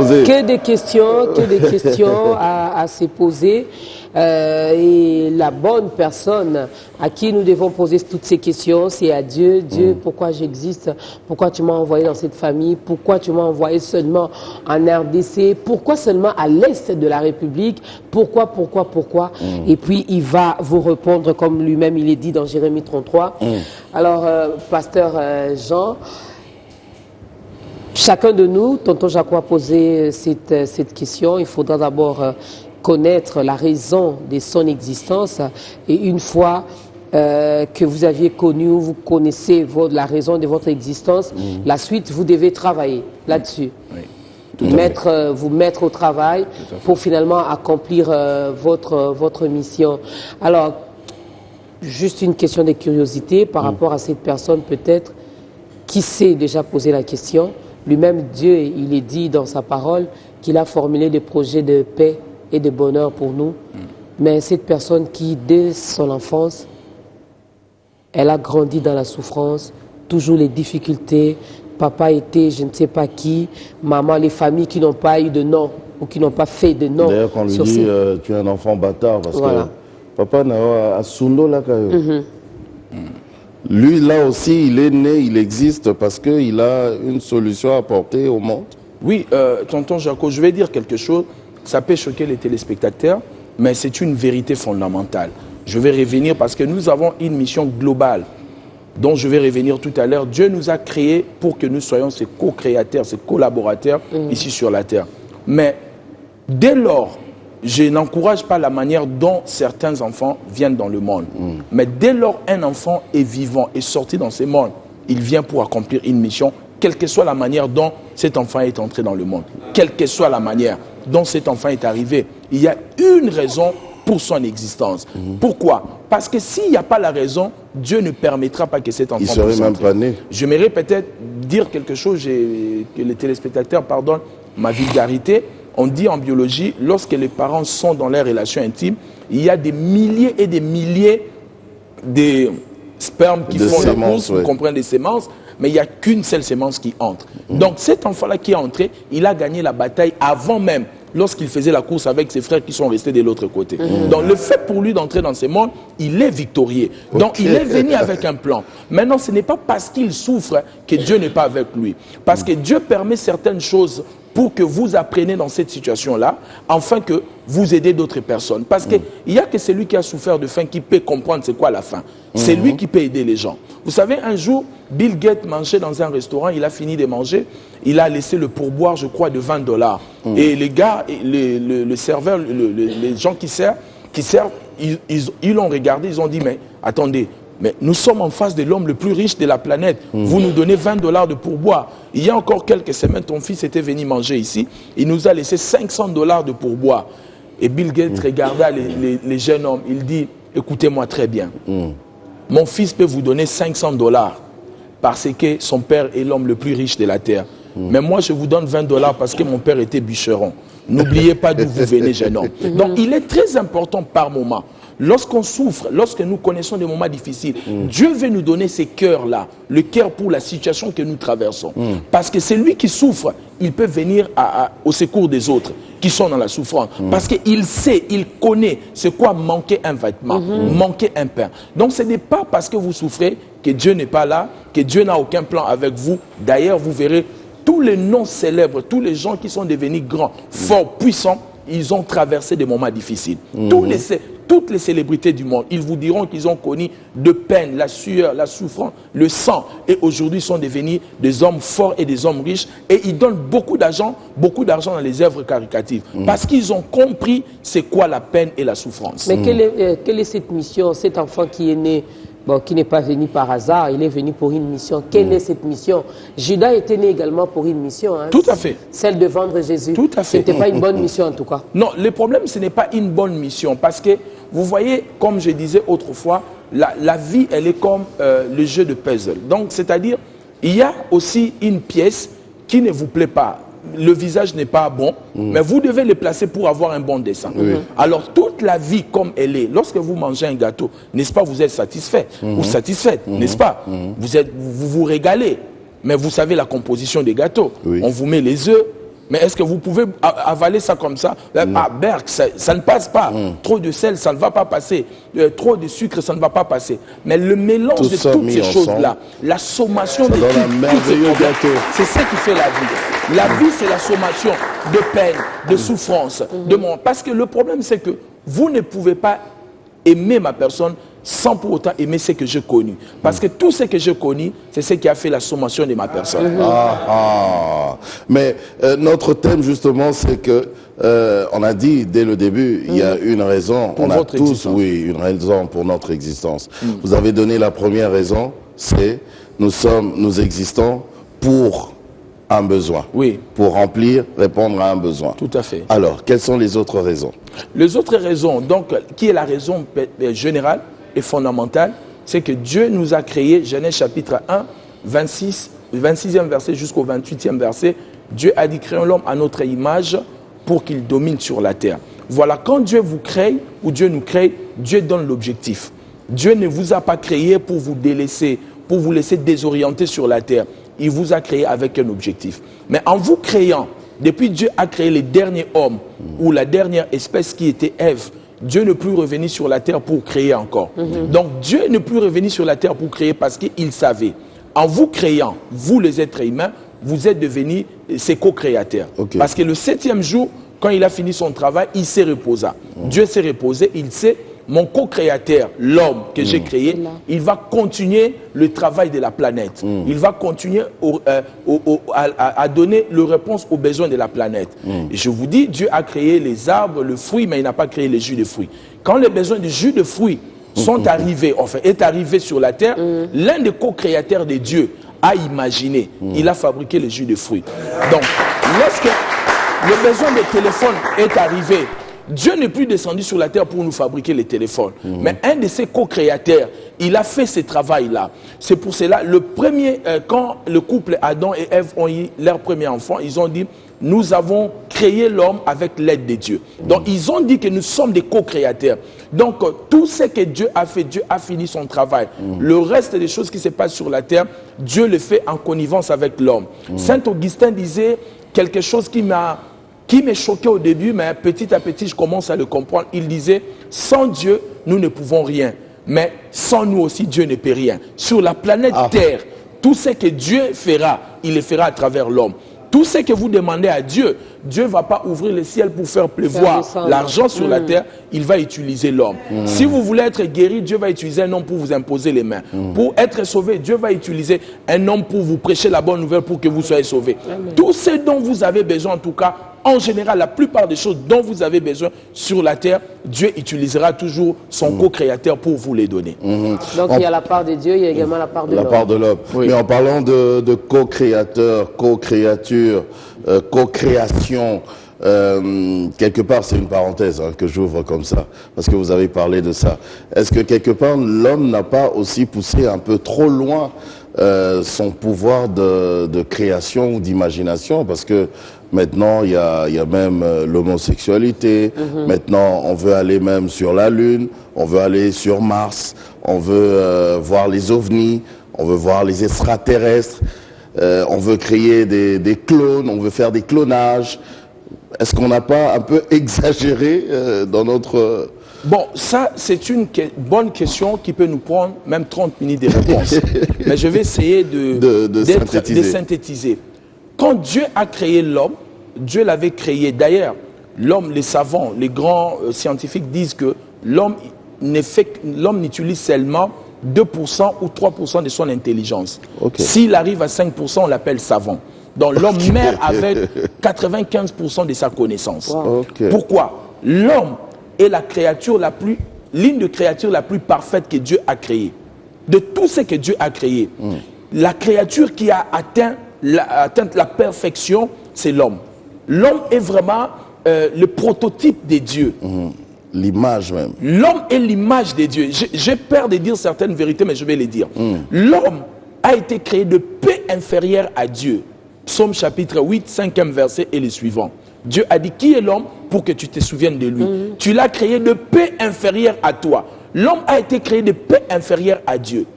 poser. Que des questions à se poser. Et la bonne personne à qui nous devons poser toutes ces questions, c'est à Dieu. Dieu, pourquoi j'existe? Pourquoi tu m'as envoyé dans cette famille? Pourquoi tu m'as envoyé seulement en RDC? Pourquoi seulement à l'est de la République? Pourquoi? Et puis, il va vous répondre comme lui-même, il est dit dans Jérémie 33. Alors, pasteur Jean, chacun de nous, tonton Jacques a posé cette question. Il faudra d'abord connaître la raison de son existence, et une fois que vous aviez connu, vous connaissez la raison de votre existence, la suite, vous devez travailler là-dessus. Vous mettre au travail pour finalement accomplir votre mission. Alors, juste une question de curiosité par rapport à cette personne peut-être qui s'est déjà posé la question. Lui-même, Dieu, il est dit dans sa parole qu'il a formulé des projets de paix et de bonheur pour nous. Mais cette personne qui, dès son enfance, elle a grandi dans la souffrance, toujours les difficultés. Papa était je ne sais pas qui, maman, les familles qui n'ont pas eu de nom ou qui n'ont pas fait de nom. D'ailleurs, quand on lui dit tu es un enfant bâtard, parce que papa n'a pas Sundo là. Lui, là aussi, il est né, il existe parce qu'il a une solution à apporter au monde. Oui, tonton Jaco, je vais dire quelque chose. Ça peut choquer les téléspectateurs, mais c'est une vérité fondamentale. Je vais revenir parce que nous avons une mission globale dont je vais revenir tout à l'heure. Dieu nous a créés pour que nous soyons ses co-créateurs, ses collaborateurs ici sur la terre. Mais dès lors, je n'encourage pas la manière dont certains enfants viennent dans le monde. Mais dès lors, un enfant est vivant et sorti dans ce monde, il vient pour accomplir une mission, quelle que soit la manière dont cet enfant est entré dans le monde. Quelle que soit la manière dont cet enfant est arrivé. Il y a une raison pour son existence. Pourquoi? Parce que s'il n'y a pas la raison, Dieu ne permettra pas que cet enfant puisse entrer. Il serait même pas né. J'aimerais peut-être dire quelque chose, que les téléspectateurs pardonnent ma vulgarité. On dit en biologie, lorsque les parents sont dans leurs relations intimes, il y a des milliers et des milliers de spermes qui font la course, vous comprenez, des sémences, mais il n'y a qu'une seule sémence qui entre. Donc cet enfant-là qui est entré, il a gagné la bataille avant même, lorsqu'il faisait la course avec ses frères qui sont restés de l'autre côté. Donc le fait pour lui d'entrer dans ce monde, il est victorieux. Donc il est venu avec un plan. Maintenant, ce n'est pas parce qu'il souffre que Dieu n'est pas avec lui. Parce que Dieu permet certaines choses pour que vous appreniez dans cette situation-là, afin que vous aidez d'autres personnes. Parce qu'il n'y a que celui qui a souffert de faim qui peut comprendre c'est quoi la faim. C'est lui qui peut aider les gens. Vous savez, un jour, Bill Gates mangeait dans un restaurant, il a fini de manger, il a laissé le pourboire, je crois, de $20. Et les gars, le serveur, les gens qui servent, ils l'ont regardé, ils ont dit, mais attendez, mais nous sommes en face de l'homme le plus riche de la planète. Vous nous donnez $20 de pourboire. Il y a encore quelques semaines, ton fils était venu manger ici. Il nous a laissé $500 de pourboire. Et Bill Gates regarda les jeunes hommes. Il dit, écoutez-moi très bien. Mon fils peut vous donner $500 parce que son père est l'homme le plus riche de la terre. Mais moi, je vous donne $20 parce que mon père était bûcheron. N'oubliez pas d'où vous venez, jeune homme. Donc, il est très important par moment. Lorsqu'on souffre, lorsque nous connaissons des moments difficiles, Dieu veut nous donner ces cœurs-là, le cœur pour la situation que nous traversons. Parce que c'est lui qui souffre, il peut venir au secours des autres qui sont dans la souffrance. Parce qu'il sait, il connaît c'est quoi manquer un vêtement, manquer un pain. Donc ce n'est pas parce que vous souffrez que Dieu n'est pas là, que Dieu n'a aucun plan avec vous. D'ailleurs, vous verrez tous les noms célèbres, tous les gens qui sont devenus grands, forts, puissants, ils ont traversé des moments difficiles. Toutes les célébrités du monde, ils vous diront qu'ils ont connu de peine, la sueur, la souffrance, le sang. Et aujourd'hui, ils sont devenus des hommes forts et des hommes riches. Et ils donnent beaucoup d'argent dans les œuvres caritatives. Parce qu'ils ont compris c'est quoi la peine et la souffrance. Mais quelle est cette mission, cet enfant qui est né, qui n'est pas venu par hasard, il est venu pour une mission. Quelle est cette mission? Judas était né également pour une mission. Tout à fait. Celle de vendre Jésus. Tout à fait. Ce n'était pas une bonne mission en tout cas. Non, le problème, ce n'est pas une bonne mission. Parce que, vous voyez, comme je disais autrefois, la vie, elle est comme le jeu de puzzle. Donc, c'est-à-dire, il y a aussi une pièce qui ne vous plaît pas. Le visage n'est pas bon, mais vous devez le placer pour avoir un bon dessin. Alors, toute la vie comme elle est, lorsque vous mangez un gâteau, n'est-ce pas, vous êtes satisfait ou satisfaite, n'est-ce pas? Vous vous régalez, mais vous savez la composition des gâteaux. On vous met les œufs, Mais est-ce que vous pouvez avaler ça comme ça? Berk, ça ne passe pas. Trop de sel, ça ne va pas passer. Trop de sucre, ça ne va pas passer. Mais le mélange de toutes ces choses-là, la sommation de c'est ça qui fait la vie. La vie, c'est la sommation de peine, de souffrance, de mort. Parce que le problème, c'est que vous ne pouvez pas aimer ma personne sans pour autant aimer ce que j'ai connu. Parce que tout ce que j'ai connu, c'est ce qui a fait la sommation de ma personne. Mais notre thème, justement, c'est que, on a dit dès le début, il y a une raison. Pour on a votre tous, existence. oui, une raison pour notre existence. Vous avez donné la première raison, c'est nous existons pour un besoin. Oui. Pour répondre à un besoin. Tout à fait. Alors, quelles sont les autres raisons? Les autres raisons, donc, qui est la raison générale et fondamentale, c'est que Dieu nous a créé, Genèse chapitre 1, 26e verset jusqu'au 28e verset, Dieu a dit créons l'homme à notre image pour qu'il domine sur la terre. Voilà, quand Dieu vous crée, ou Dieu nous crée, Dieu donne l'objectif. Dieu ne vous a pas créé pour vous délaisser, pour vous laisser désorienter sur la terre. Il vous a créé avec un objectif. Mais en vous créant, depuis Dieu a créé les derniers hommes, ou la dernière espèce qui était Ève, Dieu ne peut revenir sur la terre pour créer encore. Donc Dieu ne peut revenir sur la terre pour créer parce qu'il savait. En vous créant, vous les êtres humains, vous êtes devenus ses co-créateurs. Parce que le 7e jour, quand il a fini son travail, il s'est reposé. Dieu s'est reposé, il sait, mon co-créateur, l'homme que j'ai créé, il va continuer le travail de la planète. Il va continuer à donner la réponse aux besoins de la planète. Et je vous dis, Dieu a créé les arbres, le fruit, mais il n'a pas créé les jus de fruits. Quand les besoins de jus de fruits sont arrivés, enfin, est arrivé sur la terre, l'un des co-créateurs de Dieu a imaginé, il a fabriqué les jus de fruits. Donc, lorsque le besoin de téléphone est arrivé, Dieu n'est plus descendu sur la terre pour nous fabriquer les téléphones. Mais un de ses co-créateurs, il a fait ce travail-là. C'est pour cela, le premier, quand le couple Adam et Ève ont eu leur premier enfant, ils ont dit, nous avons créé l'homme avec l'aide de Dieu. Donc, ils ont dit que nous sommes des co-créateurs. Donc, tout ce que Dieu a fait, Dieu a fini son travail. Le reste des choses qui se passent sur la terre, Dieu le fait en connivence avec l'homme. Saint Augustin disait quelque chose qui me choquait au début, mais petit à petit, je commence à le comprendre. Il disait, sans Dieu, nous ne pouvons rien. Mais sans nous aussi, Dieu ne peut rien. Sur la planète Terre, tout ce que Dieu fera, il le fera à travers l'homme. Tout ce que vous demandez à Dieu, Dieu ne va pas ouvrir le ciel pour faire pleuvoir l'argent sur la terre, il va utiliser l'homme. Si vous voulez être guéri, Dieu va utiliser un homme pour vous imposer les mains. Pour être sauvé, Dieu va utiliser un homme pour vous prêcher la bonne nouvelle pour que vous soyez sauvés. Tout ce dont vous avez besoin, en tout cas, en général, la plupart des choses dont vous avez besoin sur la terre, Dieu utilisera toujours son co-créateur pour vous les donner. Donc il y a la part de Dieu, il y a également la part de l'homme. La part de l'homme. Oui. Mais en parlant de co-créateur, co-créature, co-création, quelque part, c'est une parenthèse que j'ouvre comme ça, parce que vous avez parlé de ça. Est-ce que quelque part, l'homme n'a pas aussi poussé un peu trop loin son pouvoir de création ou d'imagination? Parce que maintenant, il y a même l'homosexualité. Maintenant, on veut aller même sur la Lune. On veut aller sur Mars. On veut voir les ovnis. On veut voir les extraterrestres. On veut créer des clones. On veut faire des clonages. Est-ce qu'on n'a pas un peu exagéré dans notre... Bon, ça, c'est une bonne question qui peut nous prendre même 30 minutes de réponse. Mais je vais essayer de synthétiser. Quand Dieu a créé l'homme, Dieu l'avait créé. D'ailleurs, l'homme, les savants, les grands scientifiques disent que l'homme n'utilise seulement 2% ou 3% de son intelligence. S'il arrive à 5%, on l'appelle savant. Donc l'homme meurt avec 95% de sa connaissance. Pourquoi? L'homme est l'une des créatures la plus parfaite que Dieu a créée. De tout ce que Dieu a créé, la créature qui a atteint la perfection, c'est l'homme. L'homme est vraiment le prototype de Dieu. L'image même. L'homme est l'image de Dieu. J'ai peur de dire certaines vérités, mais je vais les dire. L'homme a été créé de peu inférieur à Dieu. Psaume chapitre 8, 5e verset et le suivant. Dieu a dit, qui est l'homme pour que tu te souviennes de lui? Tu l'as créé de peu inférieur à toi. L'homme a été créé de peu inférieur à Dieu.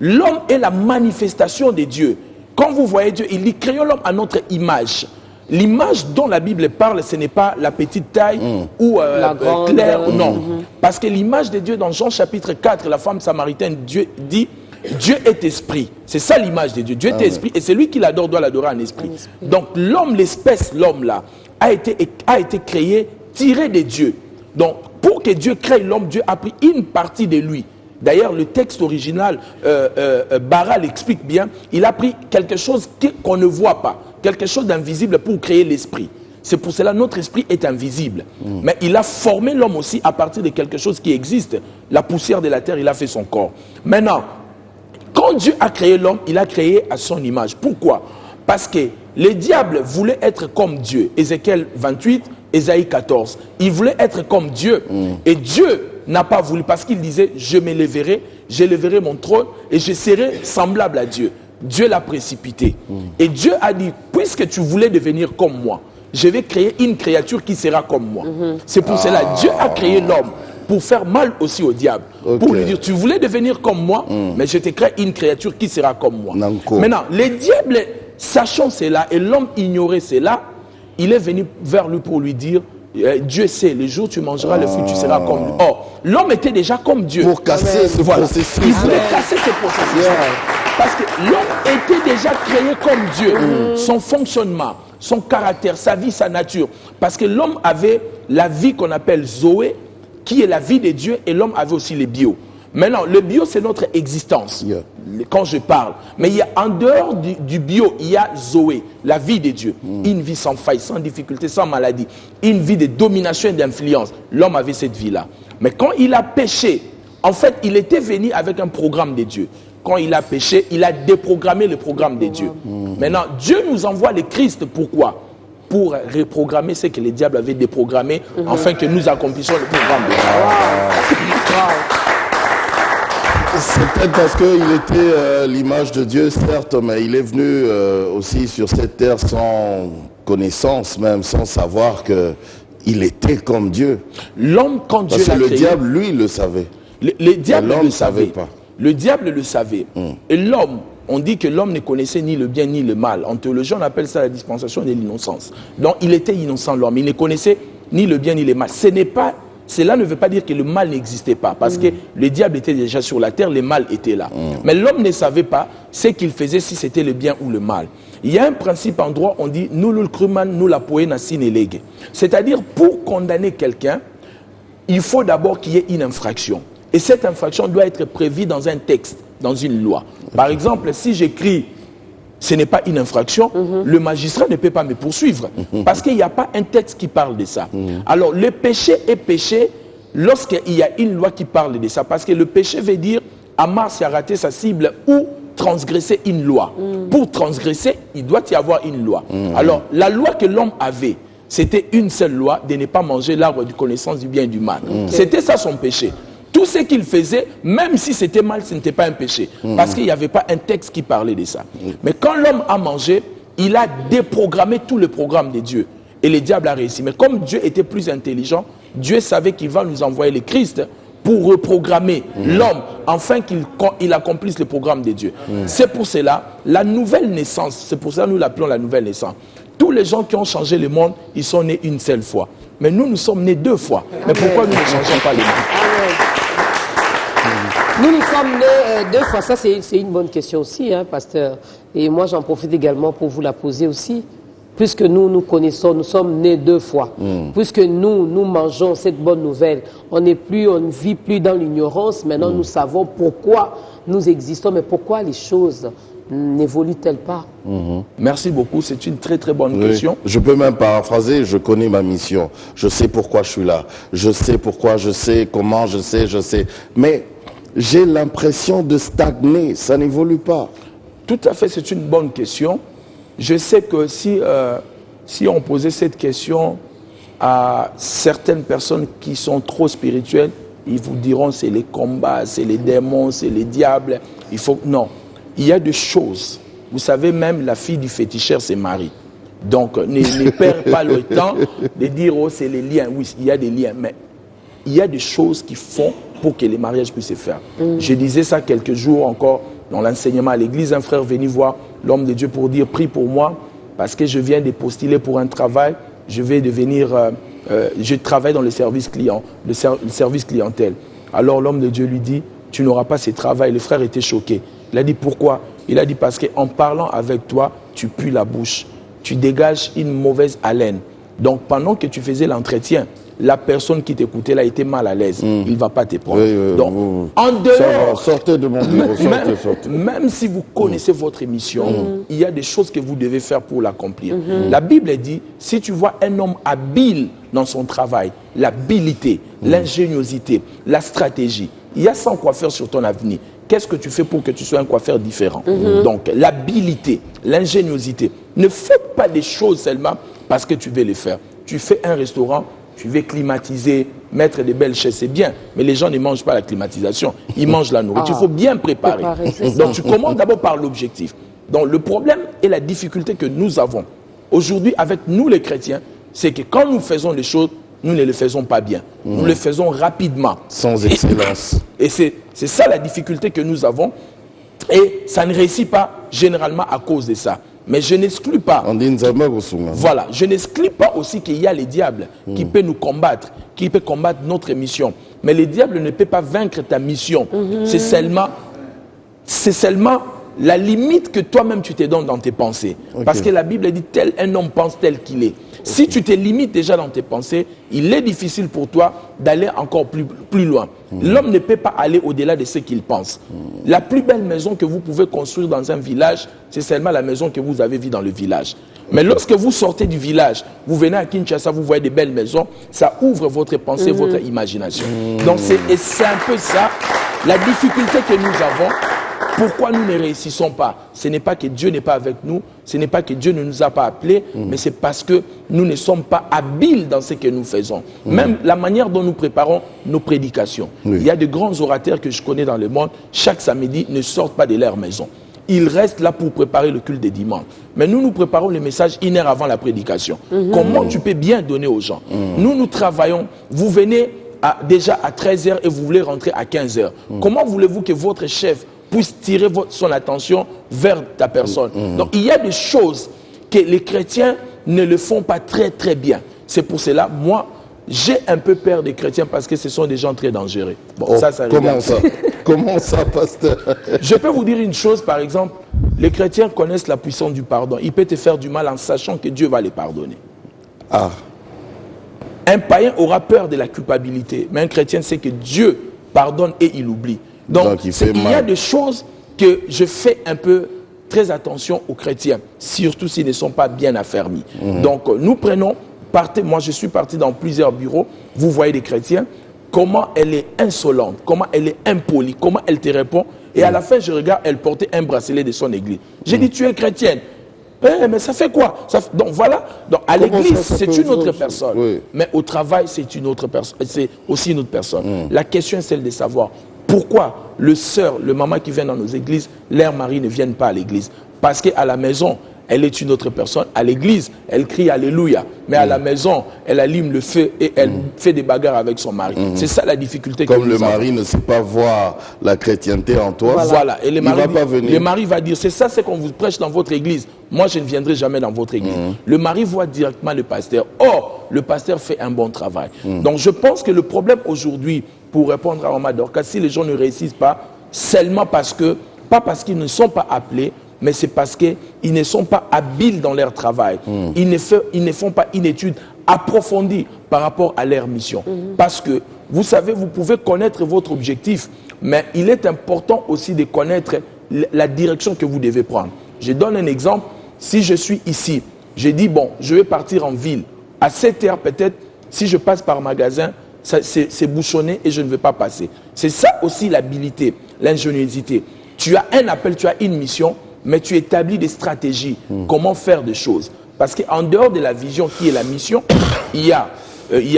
L'homme est la manifestation de Dieu. Quand vous voyez Dieu, il dit, créons l'homme à notre image. l'image dont la Bible parle, ce n'est pas la petite taille ou la grande, claire, non. Parce que l'image de Dieu dans Jean chapitre 4, la femme samaritaine, Dieu dit, Dieu est esprit. C'est ça l'image de Dieu. Dieu est esprit et celui qui l'adore doit l'adorer en esprit. Donc l'homme, l'espèce, l'homme là, a été créé, tiré de Dieu. Donc pour que Dieu crée l'homme, Dieu a pris une partie de lui. D'ailleurs, le texte original, Bara l'explique bien, il a pris quelque chose qu'on ne voit pas, quelque chose d'invisible pour créer l'esprit. C'est pour cela que notre esprit est invisible. Mais il a formé l'homme aussi à partir de quelque chose qui existe. La poussière de la terre, il a fait son corps. Maintenant, quand Dieu a créé l'homme, il a créé à son image. Pourquoi? Parce que les diables voulaient être comme Dieu. Ézéchiel 28, Ésaïe 14. Ils voulaient être comme Dieu. Et Dieu n'a pas voulu parce qu'il disait, je m'élèverai, j'élèverai mon trône et je serai semblable à Dieu. Dieu l'a précipité. Et Dieu a dit, puisque tu voulais devenir comme moi, je vais créer une créature qui sera comme moi. C'est pour cela Dieu a créé l'homme pour faire mal aussi au diable. Pour lui dire, tu voulais devenir comme moi, mais je te crée une créature qui sera comme moi. Maintenant, les diables, sachant cela, et l'homme ignorait cela, il est venu vers lui pour lui dire, Dieu sait, le jour où tu mangeras le fruit, tu seras comme lui. Or, l'homme était déjà comme Dieu. Pour casser ce processus. Il voulait casser ce processus. Parce que l'homme était déjà créé comme Dieu. Son fonctionnement, son caractère, sa vie, sa nature. Parce que l'homme avait la vie qu'on appelle Zoé, qui est la vie de Dieu, et l'homme avait aussi les bio. Maintenant, le bio, c'est notre existence, quand je parle. Mais il y a, en dehors du bio, il y a Zoé, la vie de Dieu. Une vie sans faille, sans difficulté, sans maladie. Une vie de domination et d'influence. L'homme avait cette vie-là. Mais quand il a péché, en fait, il était venu avec un programme de Dieu. Quand il a péché, il a déprogrammé le programme de Dieu. Maintenant, Dieu nous envoie le Christ. Pourquoi? Pour reprogrammer ce que les diables avaient déprogrammé, afin que nous accomplissions le programme de Dieu. C'est peut-être parce qu'il était l'image de Dieu, certes, mais il est venu aussi sur cette terre sans connaissance, même sans savoir qu'il était comme Dieu. L'homme, quand Dieu l'a créé... Parce que le diable, lui, le savait. Les diables l'homme le savaient. pas. Le diable le savait. Et l'homme, on dit que l'homme ne connaissait ni le bien ni le mal. En théologie, on appelle ça la dispensation de l'innocence. Donc, il était innocent, l'homme. Il ne connaissait ni le bien ni le mal. Cela ne veut pas dire que le mal n'existait pas. Parce que le diable était déjà sur la terre, le mal était là. Mais l'homme ne savait pas ce qu'il faisait, si c'était le bien ou le mal. Il y a un principe en droit, on dit « Nous le cruman, nous la poena sine lege ». C'est-à-dire, pour condamner quelqu'un, il faut d'abord qu'il y ait une infraction. Et cette infraction doit être prévue dans un texte, dans une loi. Par exemple, si j'écris « ce n'est pas une infraction », le magistrat ne peut pas me poursuivre. Parce qu'il n'y a pas un texte qui parle de ça. Alors, le péché est péché lorsqu'il y a une loi qui parle de ça. Parce que le péché veut dire « Amar s'y a raté sa cible » ou transgresser une loi. Pour transgresser, il doit y avoir une loi. Alors, la loi que l'homme avait, c'était une seule loi de ne pas manger l'arbre de connaissance du bien et du mal. C'était ça son péché. Tout ce qu'il faisait, même si c'était mal, ce n'était pas un péché. Parce qu'il n'y avait pas un texte qui parlait de ça. Mais quand l'homme a mangé, il a déprogrammé tout le programme de Dieu. Et le diable a réussi. Mais comme Dieu était plus intelligent, Dieu savait qu'il va nous envoyer le Christ pour reprogrammer l'homme, afin qu'il accomplisse le programme de Dieu. C'est pour cela, la nouvelle naissance, c'est pour ça que nous l'appelons la nouvelle naissance. Tous les gens qui ont changé le monde, ils sont nés une seule fois. Mais nous sommes nés 2 fois. Mais pourquoi nous ne changeons pas le monde? Nous sommes nés 2 fois. Ça, c'est une bonne question aussi, hein, pasteur. Et moi, j'en profite également pour vous la poser aussi. Puisque nous connaissons, nous sommes nés 2 fois. Puisque nous mangeons cette bonne nouvelle. On ne vit plus dans l'ignorance. Maintenant, nous savons pourquoi nous existons, mais pourquoi les choses n'évoluent-elles pas? Merci beaucoup, c'est une très très bonne question. Je peux même paraphraser, je connais ma mission. Je sais pourquoi je suis là. Je sais pourquoi, je sais comment, je sais. Mais j'ai l'impression de stagner, ça n'évolue pas. Tout à fait, c'est une bonne question. Je sais que si on posait cette question à certaines personnes qui sont trop spirituelles, ils vous diront c'est les combats, c'est les démons, c'est les diables. Non, il y a des choses. Vous savez, même la fille du féticheur se marie. Donc, ne perd pas le temps de dire oh c'est les liens. Oui, il y a des liens, mais il y a des choses qui font pour que les mariages puissent se faire. Je disais ça quelques jours encore dans l'enseignement à l'église. Un frère venait voir l'homme de Dieu pour dire prie pour moi. parce que je viens de postuler pour un travail, je vais devenir, je travaille dans le service client, le service clientèle. Alors l'homme de Dieu lui dit, tu n'auras pas ce travail. Le frère était choqué. Il a dit, pourquoi? Il a dit, parce qu'en parlant avec toi, tu pues la bouche. Tu dégages une mauvaise haleine. Donc pendant que tu faisais l'entretien, la personne qui t'écoutait là était mal à l'aise. Il ne va pas te prendre. Donc, en dehors, sortez de mon bureau, sortez. Même si vous connaissez votre émission, il y a des choses que vous devez faire pour l'accomplir. La Bible dit, si tu vois un homme habile dans son travail, l'habileté, l'ingéniosité, la stratégie, il y a 100 coiffeurs sur ton avenir. Qu'est-ce que tu fais pour que tu sois un coiffeur différent? Donc, l'habileté, l'ingéniosité. Ne fais pas des choses seulement parce que tu veux les faire. Tu fais un restaurant, tu veux climatiser, mettre des belles chaises, c'est bien. Mais les gens ne mangent pas la climatisation. Ils mangent la nourriture. Il faut bien préparer. Donc, tu commences d'abord par l'objectif. Donc, le problème et la difficulté que nous avons aujourd'hui avec nous les chrétiens, c'est que quand nous faisons les choses, nous ne les faisons pas bien. Nous les faisons rapidement. Sans excellence. Et c'est ça la difficulté que nous avons. Et ça ne réussit pas généralement à cause de ça. Mais je n'exclus pas. Voilà, je n'exclus pas aussi qu'il y a les diables qui peuvent nous combattre, qui peuvent combattre notre mission. Mais les diables ne peuvent pas vaincre ta mission. C'est seulement la limite que toi-même tu te donnes dans tes pensées. Parce que la Bible dit tel un homme pense tel qu'il est. Si tu te limites déjà dans tes pensées, il est difficile pour toi d'aller encore plus loin. L'homme ne peut pas aller au-delà de ce qu'il pense. La plus belle maison que vous pouvez construire dans un village, c'est seulement la maison que vous avez vue dans le village. Mais lorsque vous sortez du village, vous venez à Kinshasa, vous voyez des belles maisons, ça ouvre votre pensée, votre imagination. Donc c'est un peu ça, la difficulté que nous avons. Pourquoi nous ne réussissons pas? Ce n'est pas que Dieu n'est pas avec nous, ce n'est pas que Dieu ne nous a pas appelés, mais c'est parce que nous ne sommes pas habiles dans ce que nous faisons. Même la manière dont nous préparons nos prédications. Il y a de grands orateurs que je connais dans le monde, chaque samedi ne sortent pas de leur maison. Ils restent là pour préparer le culte des dimanches. Mais nous préparons les messages 1 heure avant la prédication. Comment tu peux bien donner aux gens? Nous travaillons, vous venez déjà à 13h et vous voulez rentrer à 15h. Comment voulez-vous que votre chef puisse tirer son attention vers ta personne? Donc il y a des choses que les chrétiens ne le font pas très très bien. C'est pour cela, moi, j'ai un peu peur des chrétiens parce que ce sont des gens très dangereux. Bon, ça comment ça? Comment ça, pasteur? Je peux vous dire une chose, par exemple, les chrétiens connaissent la puissance du pardon. Ils peuvent te faire du mal en sachant que Dieu va les pardonner. Un païen aura peur de la culpabilité, mais un chrétien sait que Dieu pardonne et il oublie. Donc il y a des choses que je fais un peu très attention aux chrétiens, surtout s'ils ne sont pas bien affermis. Donc nous prenons, moi je suis parti dans plusieurs bureaux, vous voyez des chrétiens, comment elle est insolente, comment elle est impolie, comment elle te répond, et à la fin je regarde, elle portait un bracelet de son église. J'ai dit, tu es chrétienne. Mais ça fait quoi? Donc voilà, donc, à l'église c'est une autre personne, mais au travail c'est une autre personne, c'est aussi une autre personne. La question est celle de savoir, pourquoi le maman qui vient dans nos églises, leur mari ne viennent pas à l'église? Parce qu'à la maison, elle est une autre personne. À l'église, elle crie Alléluia. Mais à la maison, elle allume le feu et elle fait des bagarres avec son mari. C'est ça la difficulté que nous avons. Comme le mari ne sait pas voir la chrétienté en toi, voilà. Et il va pas venir. Le mari va dire, c'est ça ce qu'on vous prêche dans votre église. Moi, je ne viendrai jamais dans votre église. Le mari voit directement le pasteur. Or, le pasteur fait un bon travail. Donc, je pense que le problème aujourd'hui, pour répondre à Maman Dorcas, si les gens ne réussissent pas, seulement pas parce qu'ils ne sont pas appelés, mais c'est parce qu'ils ne sont pas habiles dans leur travail. Ils ne font pas une étude approfondie par rapport à leur mission. Parce que, vous savez, vous pouvez connaître votre objectif, mais il est important aussi de connaître la direction que vous devez prendre. Je donne un exemple. Si je suis ici, je dis, bon, je vais partir en ville. À 7 heures peut-être, si je passe par magasin, c'est bouchonné et je ne veux pas passer. C'est ça aussi l'habilité, l'ingéniosité. Tu as un appel, tu as une mission, mais tu établis des stratégies, comment faire des choses. Parce qu'en dehors de la vision qui est la mission, il y a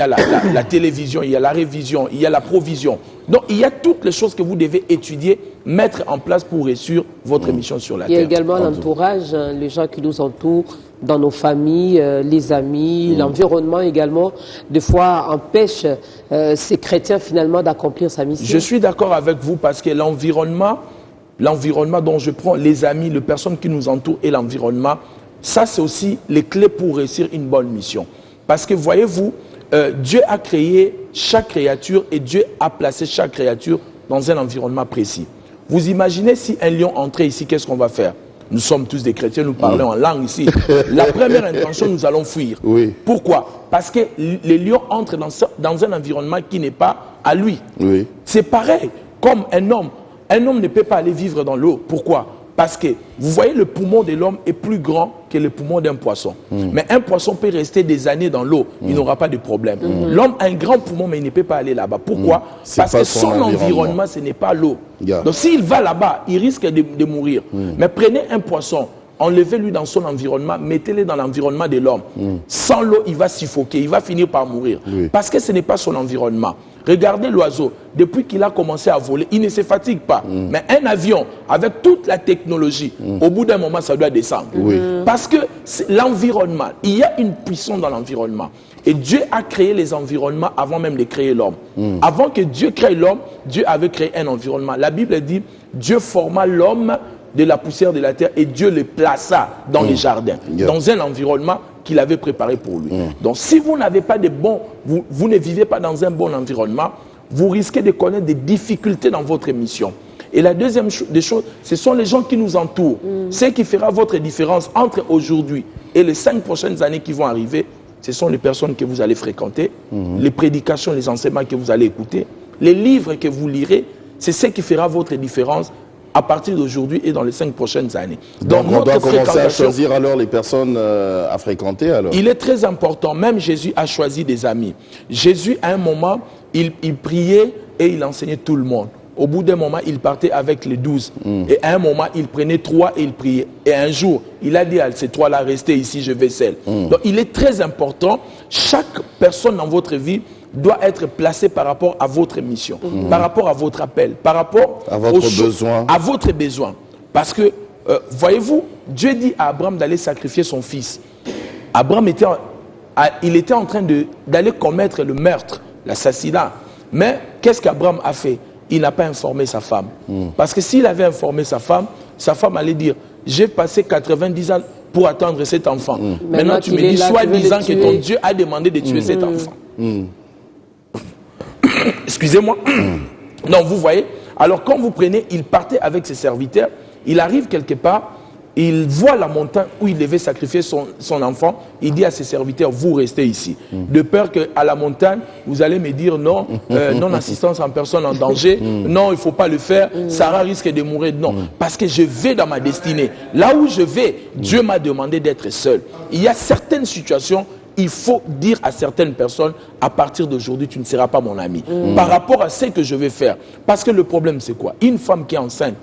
la télévision, il y a la révision, il y a la provision. Donc il y a toutes les choses que vous devez étudier, mettre en place pour réussir votre mission sur la terre. Il y a également l'entourage, les gens qui nous entourent, dans nos familles, les amis, l'environnement également, des fois empêche ces chrétiens finalement d'accomplir sa mission. Je suis d'accord avec vous parce que l'environnement dont je prends, les amis, les personnes qui nous entourent et l'environnement Ça, c'est aussi les clés pour réussir une bonne mission. Parce que, voyez-vous, Dieu a créé chaque créature et Dieu a placé chaque créature dans un environnement précis. Vous imaginez si un lion entrait ici, qu'est-ce qu'on va faire? Nous sommes tous des chrétiens, nous parlons en langue ici. La première intention, nous allons fuir. Oui. Pourquoi? Parce que les lions entrent dans un environnement qui n'est pas à lui. Oui. C'est pareil, comme un homme. Un homme ne peut pas aller vivre dans l'eau. Pourquoi? Parce que, vous voyez, le poumon de l'homme est plus grand que le poumon d'un poisson. Mais un poisson peut rester des années dans l'eau, il n'aura pas de problème. L'homme a un grand poumon, mais il ne peut pas aller là-bas. Pourquoi? Parce que son environnement, ce n'est pas l'eau. Donc s'il va là-bas, il risque de mourir. Mais prenez un poisson, enlevez-lui dans son environnement, mettez-le dans l'environnement de l'homme. Sans l'eau, il va suffoquer, il va finir par mourir. Parce que ce n'est pas son environnement. Regardez l'oiseau, depuis qu'il a commencé à voler, il ne se fatigue pas. Mais un avion, avec toute la technologie, au bout d'un moment, ça doit descendre. Parce que l'environnement, il y a une puissance dans l'environnement. Et Dieu a créé les environnements avant même de créer l'homme. Avant que Dieu crée l'homme, Dieu avait créé un environnement. La Bible dit, Dieu forma l'homme de la poussière de la terre et Dieu le plaça dans les jardins, dans un environnement qu'il avait préparé pour lui. Donc si vous n'avez pas de bon, vous ne vivez pas dans un bon environnement, vous risquez de connaître des difficultés dans votre mission. Et la deuxième des choses, ce sont les gens qui nous entourent. Ce qui fera votre différence entre aujourd'hui et les 5 prochaines années qui vont arriver, ce sont les personnes que vous allez fréquenter, les prédications, les enseignements que vous allez écouter, les livres que vous lirez, c'est ce qui fera votre différence à partir d'aujourd'hui et dans les 5 prochaines années. Donc on doit commencer à choisir alors les personnes à fréquenter alors. Il est très important, même Jésus a choisi des amis. Jésus, à un moment, il priait et il enseignait tout le monde. Au bout d'un moment, il partait avec les 12. Et à un moment, il prenait 3 et il priait. Et un jour, il a dit à ces 3-là, restez ici, je vais seul. Donc il est très important, chaque personne dans votre vie doit être placé par rapport à votre mission, par rapport à votre appel, par rapport à votre besoin. Parce que, voyez-vous, Dieu dit à Abraham d'aller sacrifier son fils. Abraham était en train d'aller commettre le meurtre, l'assassinat. Mais qu'est-ce qu'Abraham a fait? Il n'a pas informé sa femme. Parce que s'il avait informé sa femme allait dire, j'ai passé 90 ans pour attendre cet enfant. Maintenant tu me dis, soi-disant que ton Dieu a demandé de tuer cet enfant. Excusez-moi. Non, vous voyez. Alors quand vous prenez, il partait avec ses serviteurs, il arrive quelque part, il voit la montagne où il devait sacrifier son enfant, il dit à ses serviteurs, vous restez ici. De peur qu'à la montagne, vous allez me dire non, non-assistance en personne en danger, non, il ne faut pas le faire, Sarah risque de mourir. Non, parce que je vais dans ma destinée. Là où je vais, Dieu m'a demandé d'être seul. Il y a certaines situations, il faut dire à certaines personnes, à partir d'aujourd'hui, tu ne seras pas mon ami. Par rapport à ce que je vais faire. Parce que le problème, c'est quoi? Une femme qui est enceinte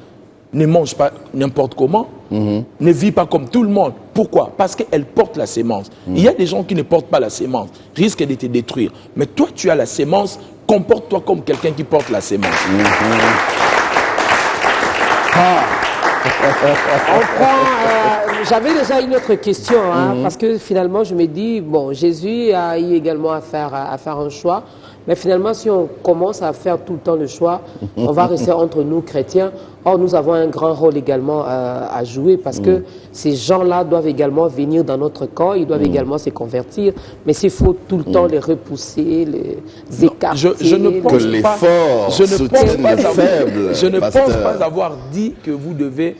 ne mange pas n'importe comment, ne vit pas comme tout le monde. Pourquoi? Parce qu'elle porte la sémence. Il y a des gens qui ne portent pas la sémence, risquent de te détruire. Mais toi, tu as la sémence, comporte-toi comme quelqu'un qui porte la sémence. J'avais déjà une autre question, parce que finalement, je me dis, bon, Jésus a eu également à faire un choix, mais finalement, si on commence à faire tout le temps le choix, on va rester entre nous, chrétiens. Or, nous avons un grand rôle également à jouer, parce que ces gens-là doivent également venir dans notre camp, ils doivent également se convertir, mais s'il faut tout le temps les repousser, les écarter. Je ne pense que l'effort soutienne les faibles. Je ne pense pas avoir dit que vous devez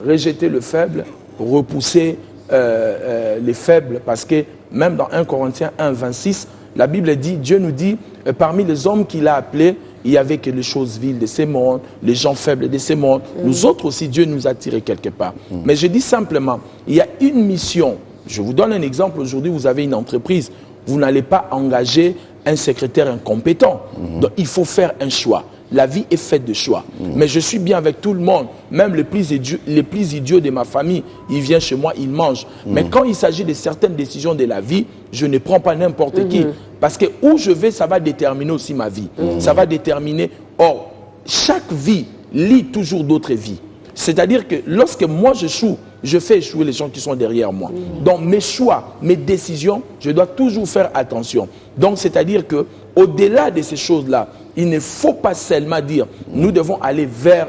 rejeter le faible, repousser les faibles, parce que même dans 1 Corinthiens 1, 26, la Bible dit, Dieu nous dit, parmi les hommes qu'il a appelés, il n'y avait que les choses viles de ces mondes, les gens faibles de ces mondes. Nous autres aussi, Dieu nous a tirés quelque part. Mais je dis simplement, il y a une mission. Je vous donne un exemple. Aujourd'hui, vous avez une entreprise. Vous n'allez pas engager un secrétaire incompétent. Donc, il faut faire un choix. La vie est faite de choix. Mais je suis bien avec tout le monde. Même les plus idiots de ma famille, ils viennent chez moi, ils mangent. Mais quand il s'agit de certaines décisions de la vie, je ne prends pas n'importe qui. Parce que où je vais, ça va déterminer aussi ma vie. Ça va déterminer. Or, chaque vie lie toujours d'autres vies. C'est-à-dire que lorsque moi j'échoue, je fais échouer les gens qui sont derrière moi. Donc mes choix, mes décisions, je dois toujours faire attention. Donc c'est-à-dire que au-delà de ces choses-là, il ne faut pas seulement dire nous devons aller vers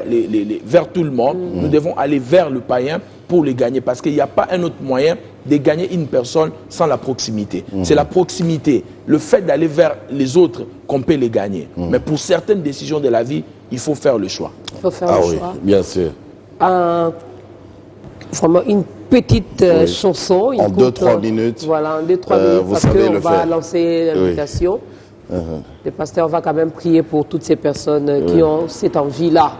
tout le monde, nous devons aller vers le païen, pour les gagner. Parce qu'il n'y a pas un autre moyen de gagner une personne sans la proximité. C'est la proximité, le fait d'aller vers les autres qu'on peut les gagner. Mais pour certaines décisions de la vie, il faut faire le choix. Il faut faire le choix. Bien sûr. Vraiment une petite chanson. En 2-3 minutes. Voilà, en 2-3 minutes, vous parce savez qu'on va lancer l'invitation. Le pasteur va quand même prier pour toutes ces personnes qui ont cette envie-là.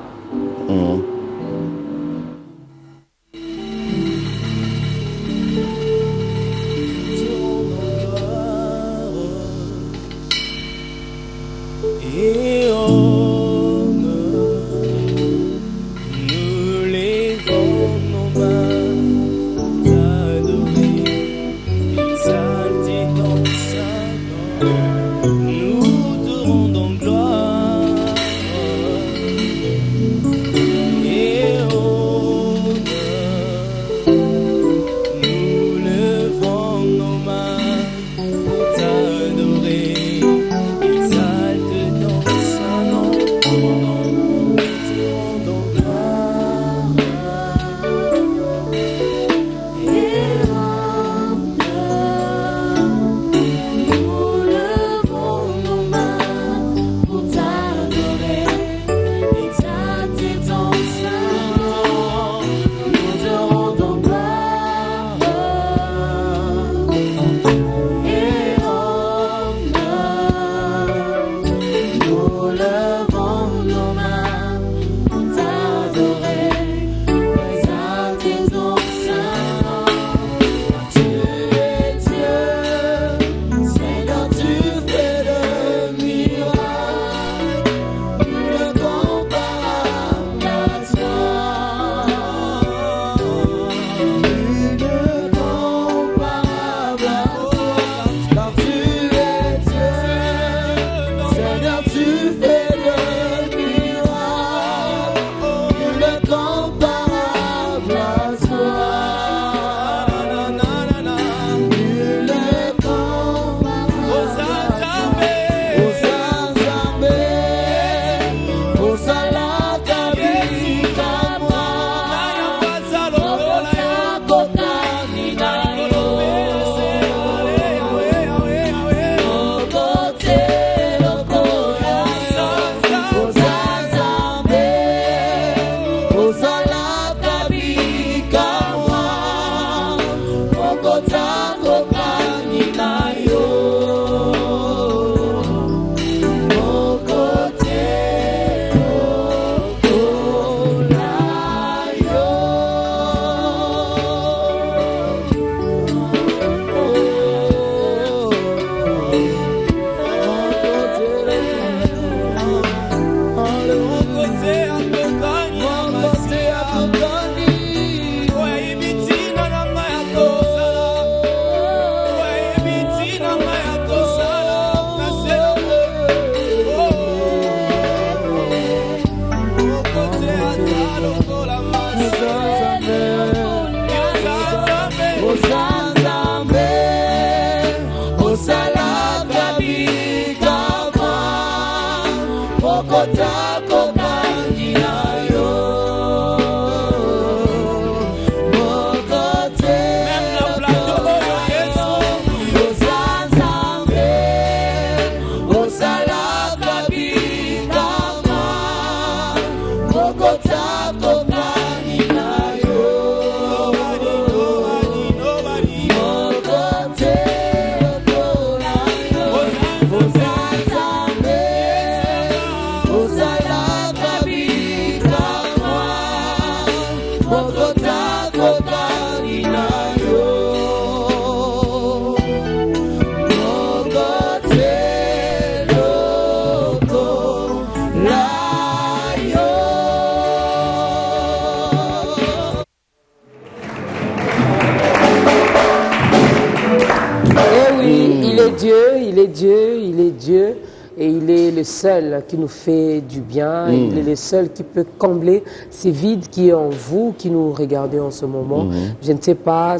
Il est Dieu et il est le seul qui nous fait du bien. Il est le seul qui peut combler ces vides qui est en vous, qui nous regardez en ce moment. Je ne sais pas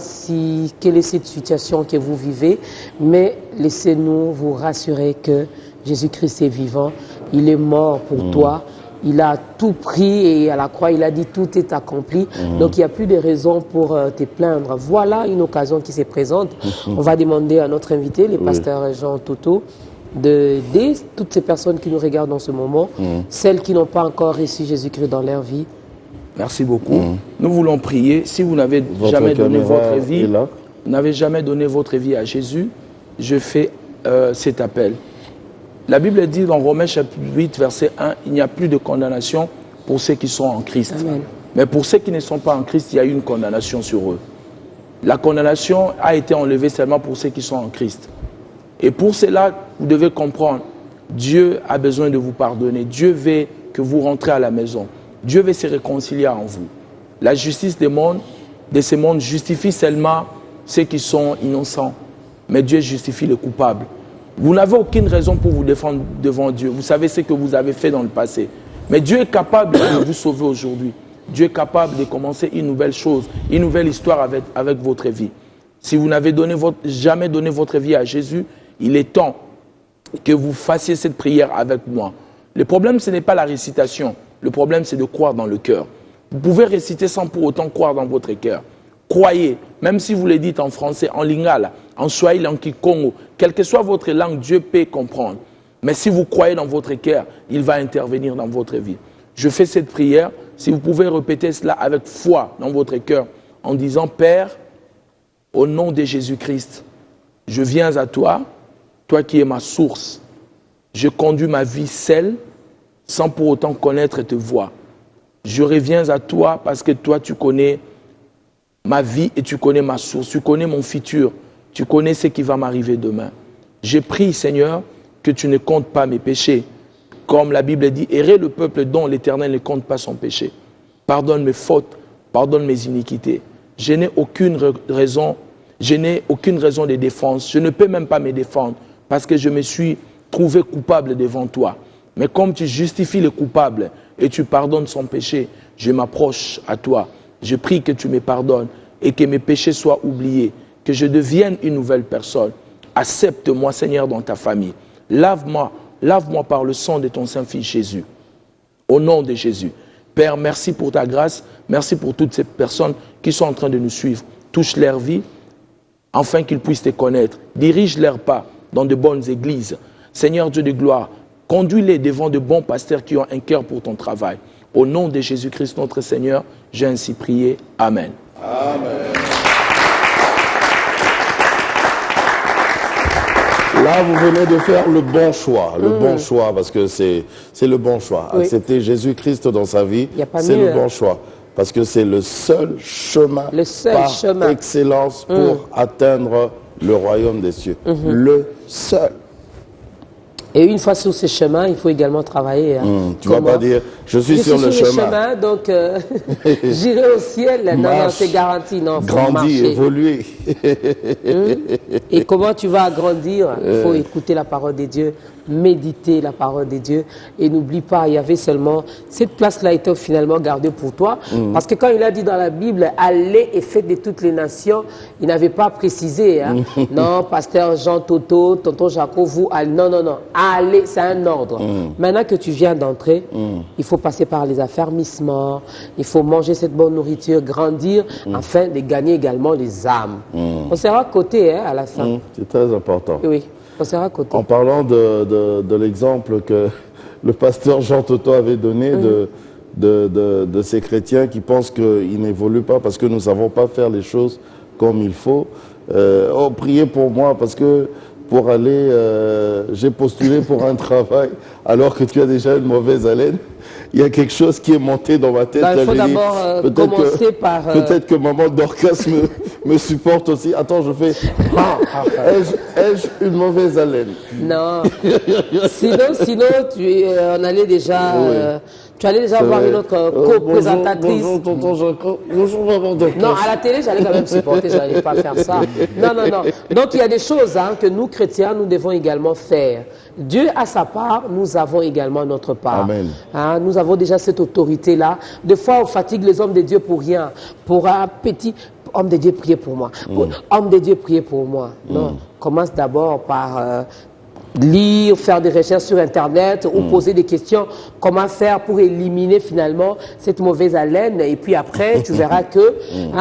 quelle est cette situation que vous vivez, mais laissez-nous vous rassurer que Jésus-Christ est vivant. Il est mort pour toi. il a tout pris et à la croix, il a dit tout est accompli. Donc il n'y a plus de raison pour te plaindre. Voilà une occasion qui se présente. On va demander à notre invité, le pasteur Jean Toto, d'aider toutes ces personnes qui nous regardent en ce moment, celles qui n'ont pas encore reçu Jésus-Christ dans leur vie. Merci beaucoup. Nous voulons prier. Si vous n'avez jamais donné votre vie, vous n'avez jamais donné votre vie à Jésus, je fais cet appel. La Bible dit dans Romains chapitre 8, verset 1, il n'y a plus de condamnation pour ceux qui sont en Christ. Amen. Mais pour ceux qui ne sont pas en Christ, il y a eu une condamnation sur eux. La condamnation a été enlevée seulement pour ceux qui sont en Christ. Et pour cela, vous devez comprendre, Dieu a besoin de vous pardonner. Dieu veut que vous rentrez à la maison. Dieu veut se réconcilier en vous. La justice de ce monde justifie seulement ceux qui sont innocents. Mais Dieu justifie les coupables. Vous n'avez aucune raison pour vous défendre devant Dieu. Vous savez ce que vous avez fait dans le passé. Mais Dieu est capable de vous sauver aujourd'hui. Dieu est capable de commencer une nouvelle chose, une nouvelle histoire avec votre vie. Si vous n'avez jamais donné votre vie à Jésus, il est temps que vous fassiez cette prière avec moi. Le problème, ce n'est pas la récitation. Le problème, c'est de croire dans le cœur. Vous pouvez réciter sans pour autant croire dans votre cœur. Croyez, même si vous le dites en français, en lingala, en swahili, en kikongo, quelle que soit votre langue, Dieu peut comprendre. Mais si vous croyez dans votre cœur, il va intervenir dans votre vie. Je fais cette prière, si vous pouvez répéter cela avec foi dans votre cœur, en disant, Père, au nom de Jésus-Christ, je viens à toi, toi qui es ma source. Je conduis ma vie seule, sans pour autant connaître tes voies. Je reviens à toi parce que toi, tu connais ma vie et tu connais ma source, tu connais mon futur, tu connais ce qui va m'arriver demain. Je prie, Seigneur, que tu ne comptes pas mes péchés. Comme la Bible dit, errez le peuple dont l'Éternel ne compte pas son péché. Pardonne mes fautes, pardonne mes iniquités. Je n'ai aucune raison de défense. Je ne peux même pas me défendre parce que je me suis trouvé coupable devant toi. Mais comme tu justifies le coupable et tu pardonnes son péché, je m'approche à toi. Je prie que tu me pardonnes et que mes péchés soient oubliés, que je devienne une nouvelle personne. Accepte-moi, Seigneur, dans ta famille. Lave-moi par le sang de ton Saint-Fils Jésus. Au nom de Jésus. Père, merci pour ta grâce. Merci pour toutes ces personnes qui sont en train de nous suivre. Touche leur vie, afin qu'ils puissent te connaître. Dirige leurs pas dans de bonnes églises. Seigneur Dieu de gloire, conduis-les devant de bons pasteurs qui ont un cœur pour ton travail. Au nom de Jésus-Christ, notre Seigneur, j'ai ainsi prié. Amen. Amen. Là, vous venez de faire le bon choix. Le bon choix, parce que c'est le bon choix. Oui. Accepter Jésus-Christ dans sa vie, c'est le bon choix. Parce que c'est le seul chemin par excellence pour atteindre le royaume des cieux. Le seul. Et une fois sur ce chemin, il faut également travailler. Tu ne vas pas dire, je suis sur le chemin. Donc, j'irai au ciel. Non, c'est garanti. Non, faut grandir, marcher. évoluer. Et comment tu vas grandir? Il faut écouter la parole de Dieu, méditer la parole de Dieu. Et n'oublie pas, il y avait seulement... Cette place-là était finalement gardée pour toi. Parce que quand il a dit dans la Bible, allez et faites de toutes les nations, il n'avait pas précisé. Hein? Non, pasteur Jean Toto, tonton Jaco, vous, allez. Non, non, non. Allez, c'est un ordre. Maintenant que tu viens d'entrer, il faut passer par les affermissements, il faut manger cette bonne nourriture, grandir, afin de gagner également les âmes. On sera à côté à la fin. C'est très important. Oui, on sera à côté. En parlant de l'exemple que le pasteur Jean Toto avait donné de ces chrétiens qui pensent qu'ils n'évoluent pas parce que nous ne savons pas faire les choses comme il faut. Priez pour moi parce que pour aller, j'ai postulé pour un travail alors que tu as déjà une mauvaise haleine. Il y a quelque chose qui est monté dans ma tête. Il faut d'abord commencer par... Peut-être que maman Dorcas me supporte aussi. Attends, je fais... Ai-je une mauvaise haleine? Non. Sinon on allait déjà... tu allais déjà avoir une autre co-présentatrice. Bonjour, tonton Jaco. Bonjour, maman Dorcas. Non, à la télé, j'allais quand même supporter, je n'allais pas faire ça. Non, non, non. Donc, il y a des choses que nous, chrétiens, nous devons également faire. Dieu a sa part, nous avons également notre part. Amen. Nous avons déjà cette autorité-là. Des fois, on fatigue les hommes de Dieu pour rien. Pour un petit... Homme de Dieu, priez pour moi. Homme de Dieu, priez pour moi. Non, commence d'abord par... lire, faire des recherches sur Internet ou poser des questions. Comment faire pour éliminer finalement cette mauvaise haleine? Et puis après, tu verras que,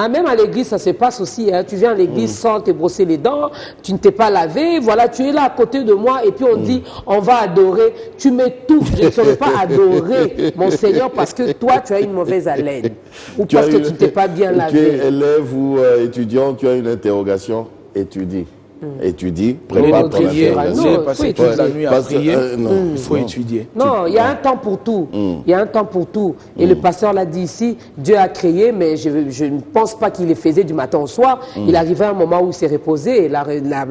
même à l'église, ça se passe aussi. Hein. Tu viens à l'église sans te brosser les dents, tu ne t'es pas lavé, voilà, tu es là à côté de moi et puis on dit, on va adorer. Tu m'étouffes, je ne saurais pas adorer mon Seigneur parce que toi, tu as une mauvaise haleine. Ou parce que tu ne t'es pas bien lavé. Tu es élève ou étudiant, tu as une interrogation, étudie. Étudie, prépare ton interrogation. Passer toute la nuit à prier, il faut étudier. Non, il y a un temps pour tout. Il y a un temps pour tout. Et le pasteur l'a dit ici, Dieu a créé, mais je ne pense pas qu'il le faisait du matin au soir. Il arrivait à un moment où il s'est reposé. La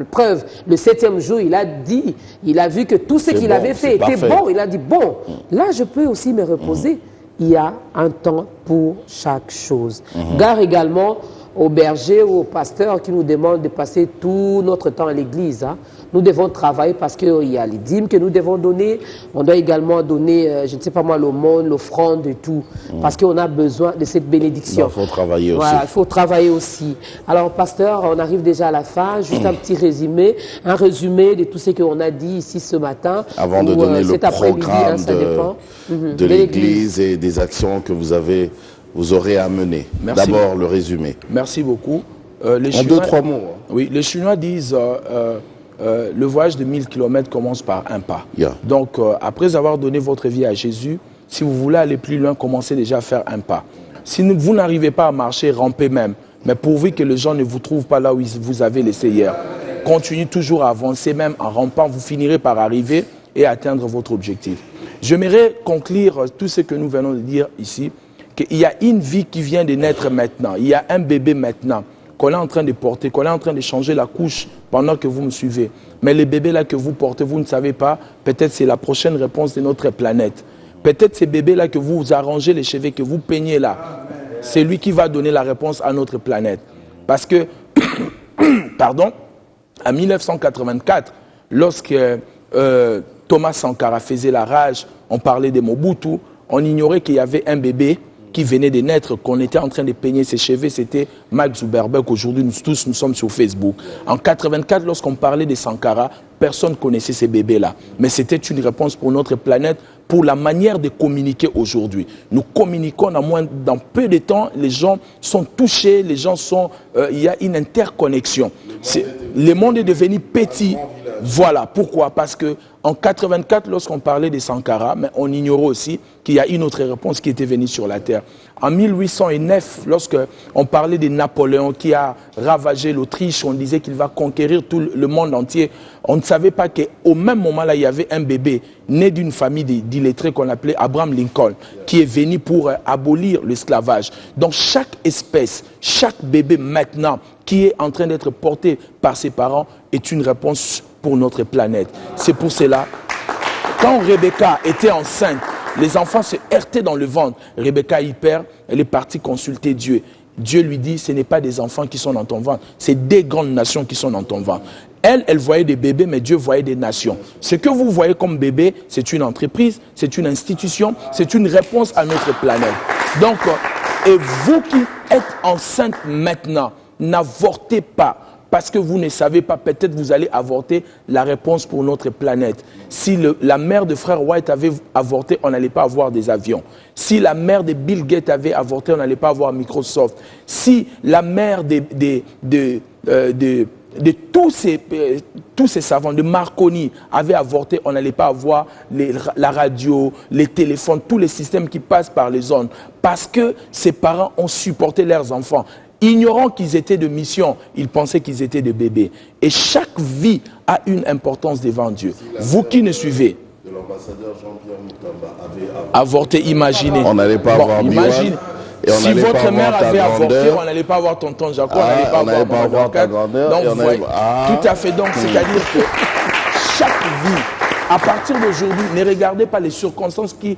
preuve, le 7e jour, il a dit, il a vu que tout ce qu'il avait fait était bon. Il a dit, bon, là je peux aussi me reposer. Il y a un temps pour chaque chose. Gare également aux bergers ou aux pasteurs qui nous demandent de passer tout notre temps à l'église. Hein. Nous devons travailler parce qu'il y a les dîmes que nous devons donner. On doit également donner, je ne sais pas moi, l'aumône, l'offrande et tout. Parce qu'on a besoin de cette bénédiction. Il faut travailler aussi. Voilà, il faut travailler aussi. Alors, pasteur, on arrive déjà à la fin. Juste un petit résumé. Un résumé de tout ce qu'on a dit ici ce matin. Avant de donner le programme de l'église et des actions que vous aurez à mener. D'abord, le résumé. Merci beaucoup. En 2-3 mots. Oui, les Chinois disent le voyage de 1000 km commence par un pas. Donc, après avoir donné votre vie à Jésus, si vous voulez aller plus loin, commencez déjà à faire un pas. Si vous n'arrivez pas à marcher, rampez même. Mais pourvu que les gens ne vous trouvent pas là où vous avez laissé hier. Continuez toujours à avancer, même en rampant, vous finirez par arriver et atteindre votre objectif. J'aimerais conclure tout ce que nous venons de dire ici. Qu'il y a une vie qui vient de naître maintenant. Il y a un bébé maintenant qu'on est en train de porter, qu'on est en train de changer la couche pendant que vous me suivez. Mais le bébé là que vous portez, vous ne savez pas, peut-être c'est la prochaine réponse de notre planète. Peut-être ce bébé là que vous arrangez les cheveux, que vous peignez là, c'est lui qui va donner la réponse à notre planète. Parce que, pardon, en 1984, lorsque Thomas Sankara faisait la rage, on parlait de Mobutu, on ignorait qu'il y avait un bébé qui venait de naître, qu'on était en train de peigner ses cheveux, c'était Mark Zuckerberg. Aujourd'hui, nous tous, nous sommes sur Facebook. En 84, lorsqu'on parlait de Sankara, personne ne connaissait ces bébés-là. Mais c'était une réponse pour notre planète, pour la manière de communiquer aujourd'hui. Nous communiquons dans peu de temps, les gens sont touchés, les gens sont... il y a une interconnexion. Le monde est devenu petit. Voilà, pourquoi? Parce que en 84, lorsqu'on parlait de Sankara, mais on ignorait aussi qu'il y a une autre réponse qui était venue sur la Terre. En 1809, lorsqu'on parlait de Napoléon qui a ravagé l'Autriche, on disait qu'il va conquérir tout le monde entier. On ne savait pas qu'au même moment-là, il y avait un bébé né d'une famille d'illettrés qu'on appelait Abraham Lincoln, qui est venu pour abolir l'esclavage. Donc chaque espèce, chaque bébé maintenant qui est en train d'être porté par ses parents est une réponse pour notre planète. C'est pour cela, quand Rebecca était enceinte, les enfants se heurtaient dans le ventre. Rebecca elle est partie consulter Dieu. Dieu lui dit, ce n'est pas des enfants qui sont dans ton ventre, c'est des grandes nations qui sont dans ton ventre. Elle voyait des bébés, mais Dieu voyait des nations. Ce que vous voyez comme bébé, c'est une entreprise, c'est une institution, c'est une réponse à notre planète. Donc, et vous qui êtes enceinte maintenant, n'avortez pas. Parce que vous ne savez pas, peut-être vous allez avorter la réponse pour notre planète. Si la mère de frère White avait avorté, on n'allait pas avoir des avions. Si la mère de Bill Gates avait avorté, on n'allait pas avoir Microsoft. Si la mère de tous ces savants, de Marconi, avait avorté, on n'allait pas avoir la radio, les téléphones, tous les systèmes qui passent par les ondes. Parce que ses parents ont supporté leurs enfants. Ignorant qu'ils étaient de mission, ils pensaient qu'ils étaient des bébés. Et chaque vie a une importance devant Dieu. Vous qui ne suivez, de l'ambassadeur Jean-Pierre Moutamba avait avorté, imaginez. On n'allait pas avoir imagine. Si votre mère avait avorté, on n'allait pas avoir tonton Jacob, on n'allait pas avoir ta grandeur. Donc, vous voyez, tout à fait. Donc, c'est-à-dire que chaque vie, à partir d'aujourd'hui, ne regardez pas les circonstances qui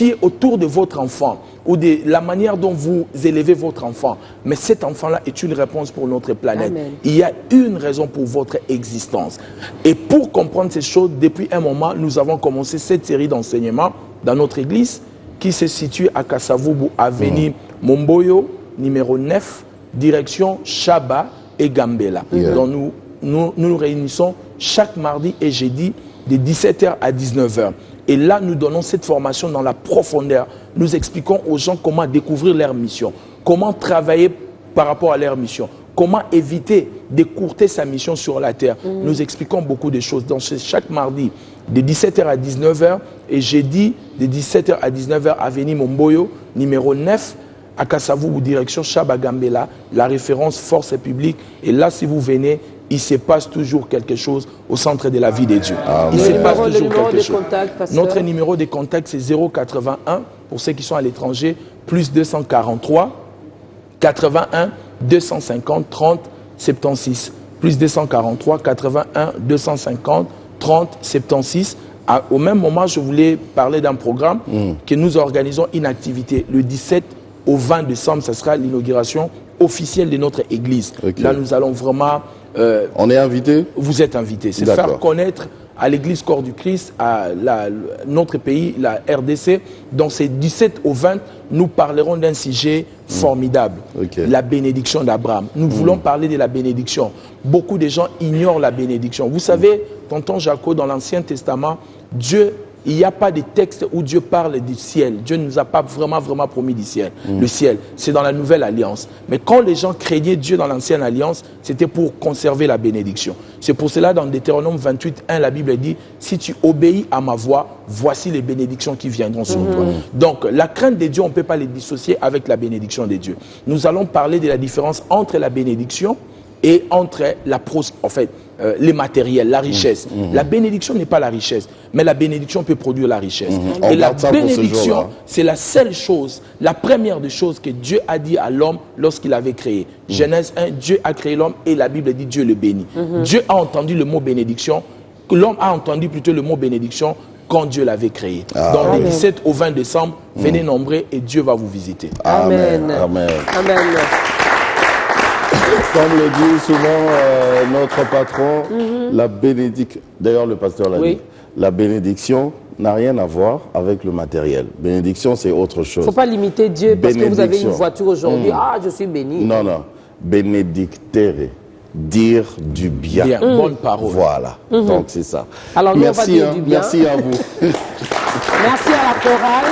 est autour de votre enfant ou de la manière dont vous élevez votre enfant. Mais cet enfant-là est une réponse pour notre planète. Amen. Il y a une raison pour votre existence. Et pour comprendre ces choses, depuis un moment, nous avons commencé cette série d'enseignements dans notre église qui se situe à Kasavubu, avenue Momboyo, numéro 9, direction Chaba et Gambela. Donc nous réunissons chaque mardi et jeudi de 17h à 19h. Et là, nous donnons cette formation dans la profondeur. Nous expliquons aux gens comment découvrir leur mission, comment travailler par rapport à leur mission, comment éviter d'écourter sa mission sur la terre. Nous expliquons beaucoup de choses. Donc, chaque mardi, de 17h à 19h, et jeudi, de 17h à 19h, avenue Momboyo, numéro 9, à Kassavou, direction Chabagambela, la référence Force publique. Et là, si vous venez, il se passe toujours quelque chose au centre de la vie de Dieu. Il se passe toujours quelque chose. Notre numéro de contact, c'est 081, pour ceux qui sont à l'étranger, plus 243, 81, 250, 30, 76. Plus 243, 81, 250, 30, 76. Au même moment, je voulais parler d'un programme que nous organisons une activité. Le 17 au 20 décembre, ce sera l'inauguration officielle de notre église. Là, nous allons vraiment... on est invité? Vous êtes invité. C'est faire connaître à l'église Corps du Christ, à notre pays, la RDC. Dans ces 17 au 20, nous parlerons d'un sujet formidable. La bénédiction d'Abraham. Nous voulons parler de la bénédiction. Beaucoup de gens ignorent la bénédiction. Vous savez, tonton Jaco, dans l'Ancien Testament, Dieu... Il n'y a pas de texte où Dieu parle du ciel. Dieu ne nous a pas vraiment promis du ciel. Le ciel, c'est dans la nouvelle alliance. Mais quand les gens craignaient Dieu dans l'ancienne alliance, c'était pour conserver la bénédiction. C'est pour cela, dans Deutéronome 28, 1, la Bible dit, si tu obéis à ma voix, voici les bénédictions qui viendront sur toi. Donc, la crainte de Dieu, on ne peut pas les dissocier avec la bénédiction de Dieu. Nous allons parler de la différence entre la bénédiction et entre les matériels, la richesse. La bénédiction n'est pas la richesse, mais la bénédiction peut produire la richesse. Et la bénédiction, c'est la seule chose, la première des choses que Dieu a dit à l'homme lorsqu'il avait créé. Genèse 1, Dieu a créé l'homme et la Bible dit Dieu le bénit. Dieu a entendu le mot bénédiction, l'homme a entendu plutôt le mot bénédiction quand Dieu l'avait créé. Donc, le 17 au 20 décembre, venez nombreux et Dieu va vous visiter. Amen. Amen. Amen. Comme le dit souvent notre patron, la bénédiction, d'ailleurs le pasteur l'a dit, la bénédiction n'a rien à voir avec le matériel. Bénédiction, c'est autre chose. Il ne faut pas limiter Dieu parce que vous avez une voiture aujourd'hui. Ah, je suis béni. Non, non. Benedictere. Dire du bien. Bonne parole. Voilà. Donc, c'est ça. Alors, merci, nous, on va dire du bien. Merci à vous. Merci à la chorale.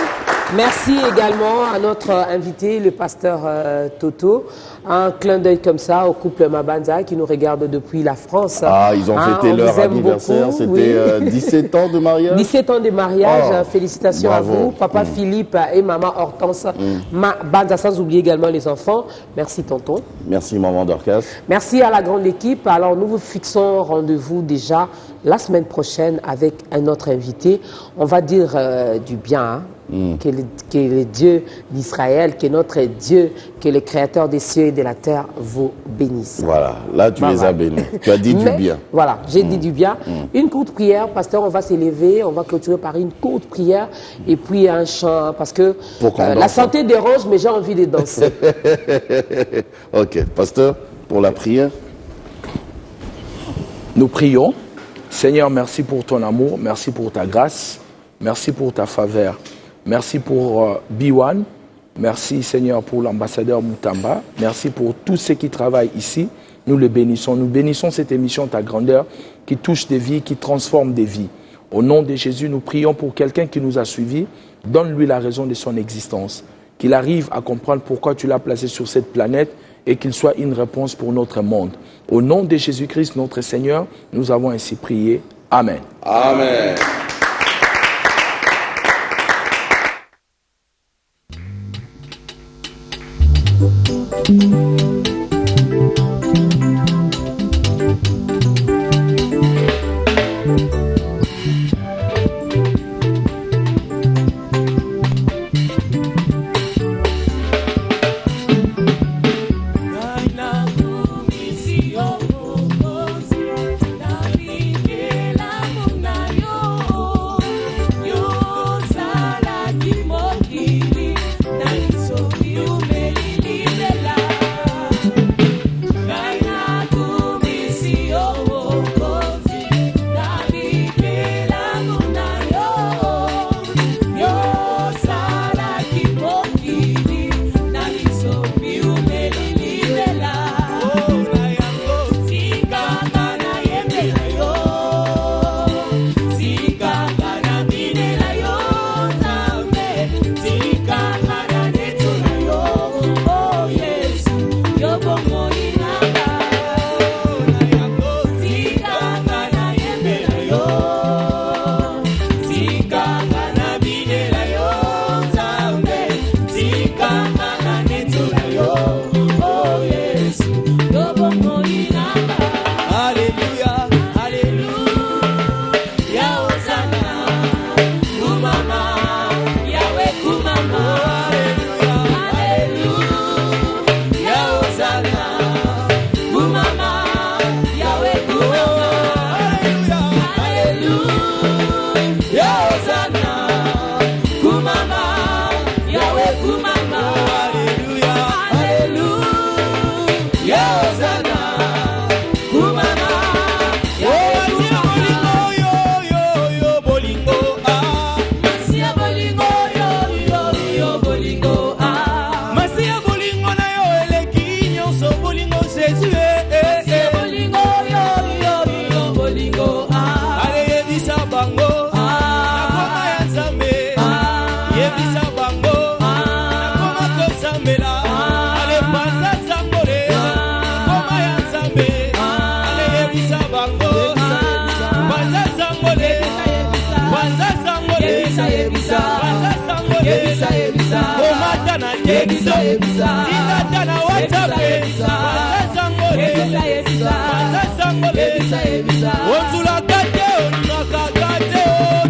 Merci également à notre invité, le pasteur Toto. Un clin d'œil comme ça au couple Mabanza qui nous regarde depuis la France. Ah, ils ont fêté leur anniversaire. C'était 17 ans de mariage. 17 ans de mariage. Félicitations bravo. À vous, papa Philippe et maman Hortense Mabanza, sans oublier également les enfants. Merci tonton. Merci maman Dorcas. Merci à la grande équipe. Alors nous vous fixons rendez-vous déjà la semaine prochaine avec un autre invité. On va dire du bien, hein. Que le Dieu d'Israël, que notre Dieu, que le Créateur des cieux et de la terre vous bénisse. Voilà, là tu les as bénis. Tu as dit du bien. Voilà, j'ai dit du bien. Une courte prière, pasteur, on va s'élever, on va clôturer par une courte prière et puis un chant, parce que la santé dérange, mais j'ai envie de danser. Ok, pasteur, pour la prière. Nous prions. Seigneur, merci pour ton amour, merci pour ta grâce, merci pour ta faveur. Merci pour Biwan, merci Seigneur pour l'ambassadeur Moutamba, merci pour tous ceux qui travaillent ici. Nous le bénissons. Nous bénissons cette émission, ta grandeur, qui touche des vies, qui transforme des vies. Au nom de Jésus, nous prions pour quelqu'un qui nous a suivis. Donne-lui la raison de son existence. Qu'il arrive à comprendre pourquoi tu l'as placé sur cette planète et qu'il soit une réponse pour notre monde. Au nom de Jésus-Christ, notre Seigneur, nous avons ainsi prié. Amen. Amen.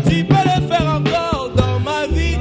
Tu peux le faire encore dans ma vie.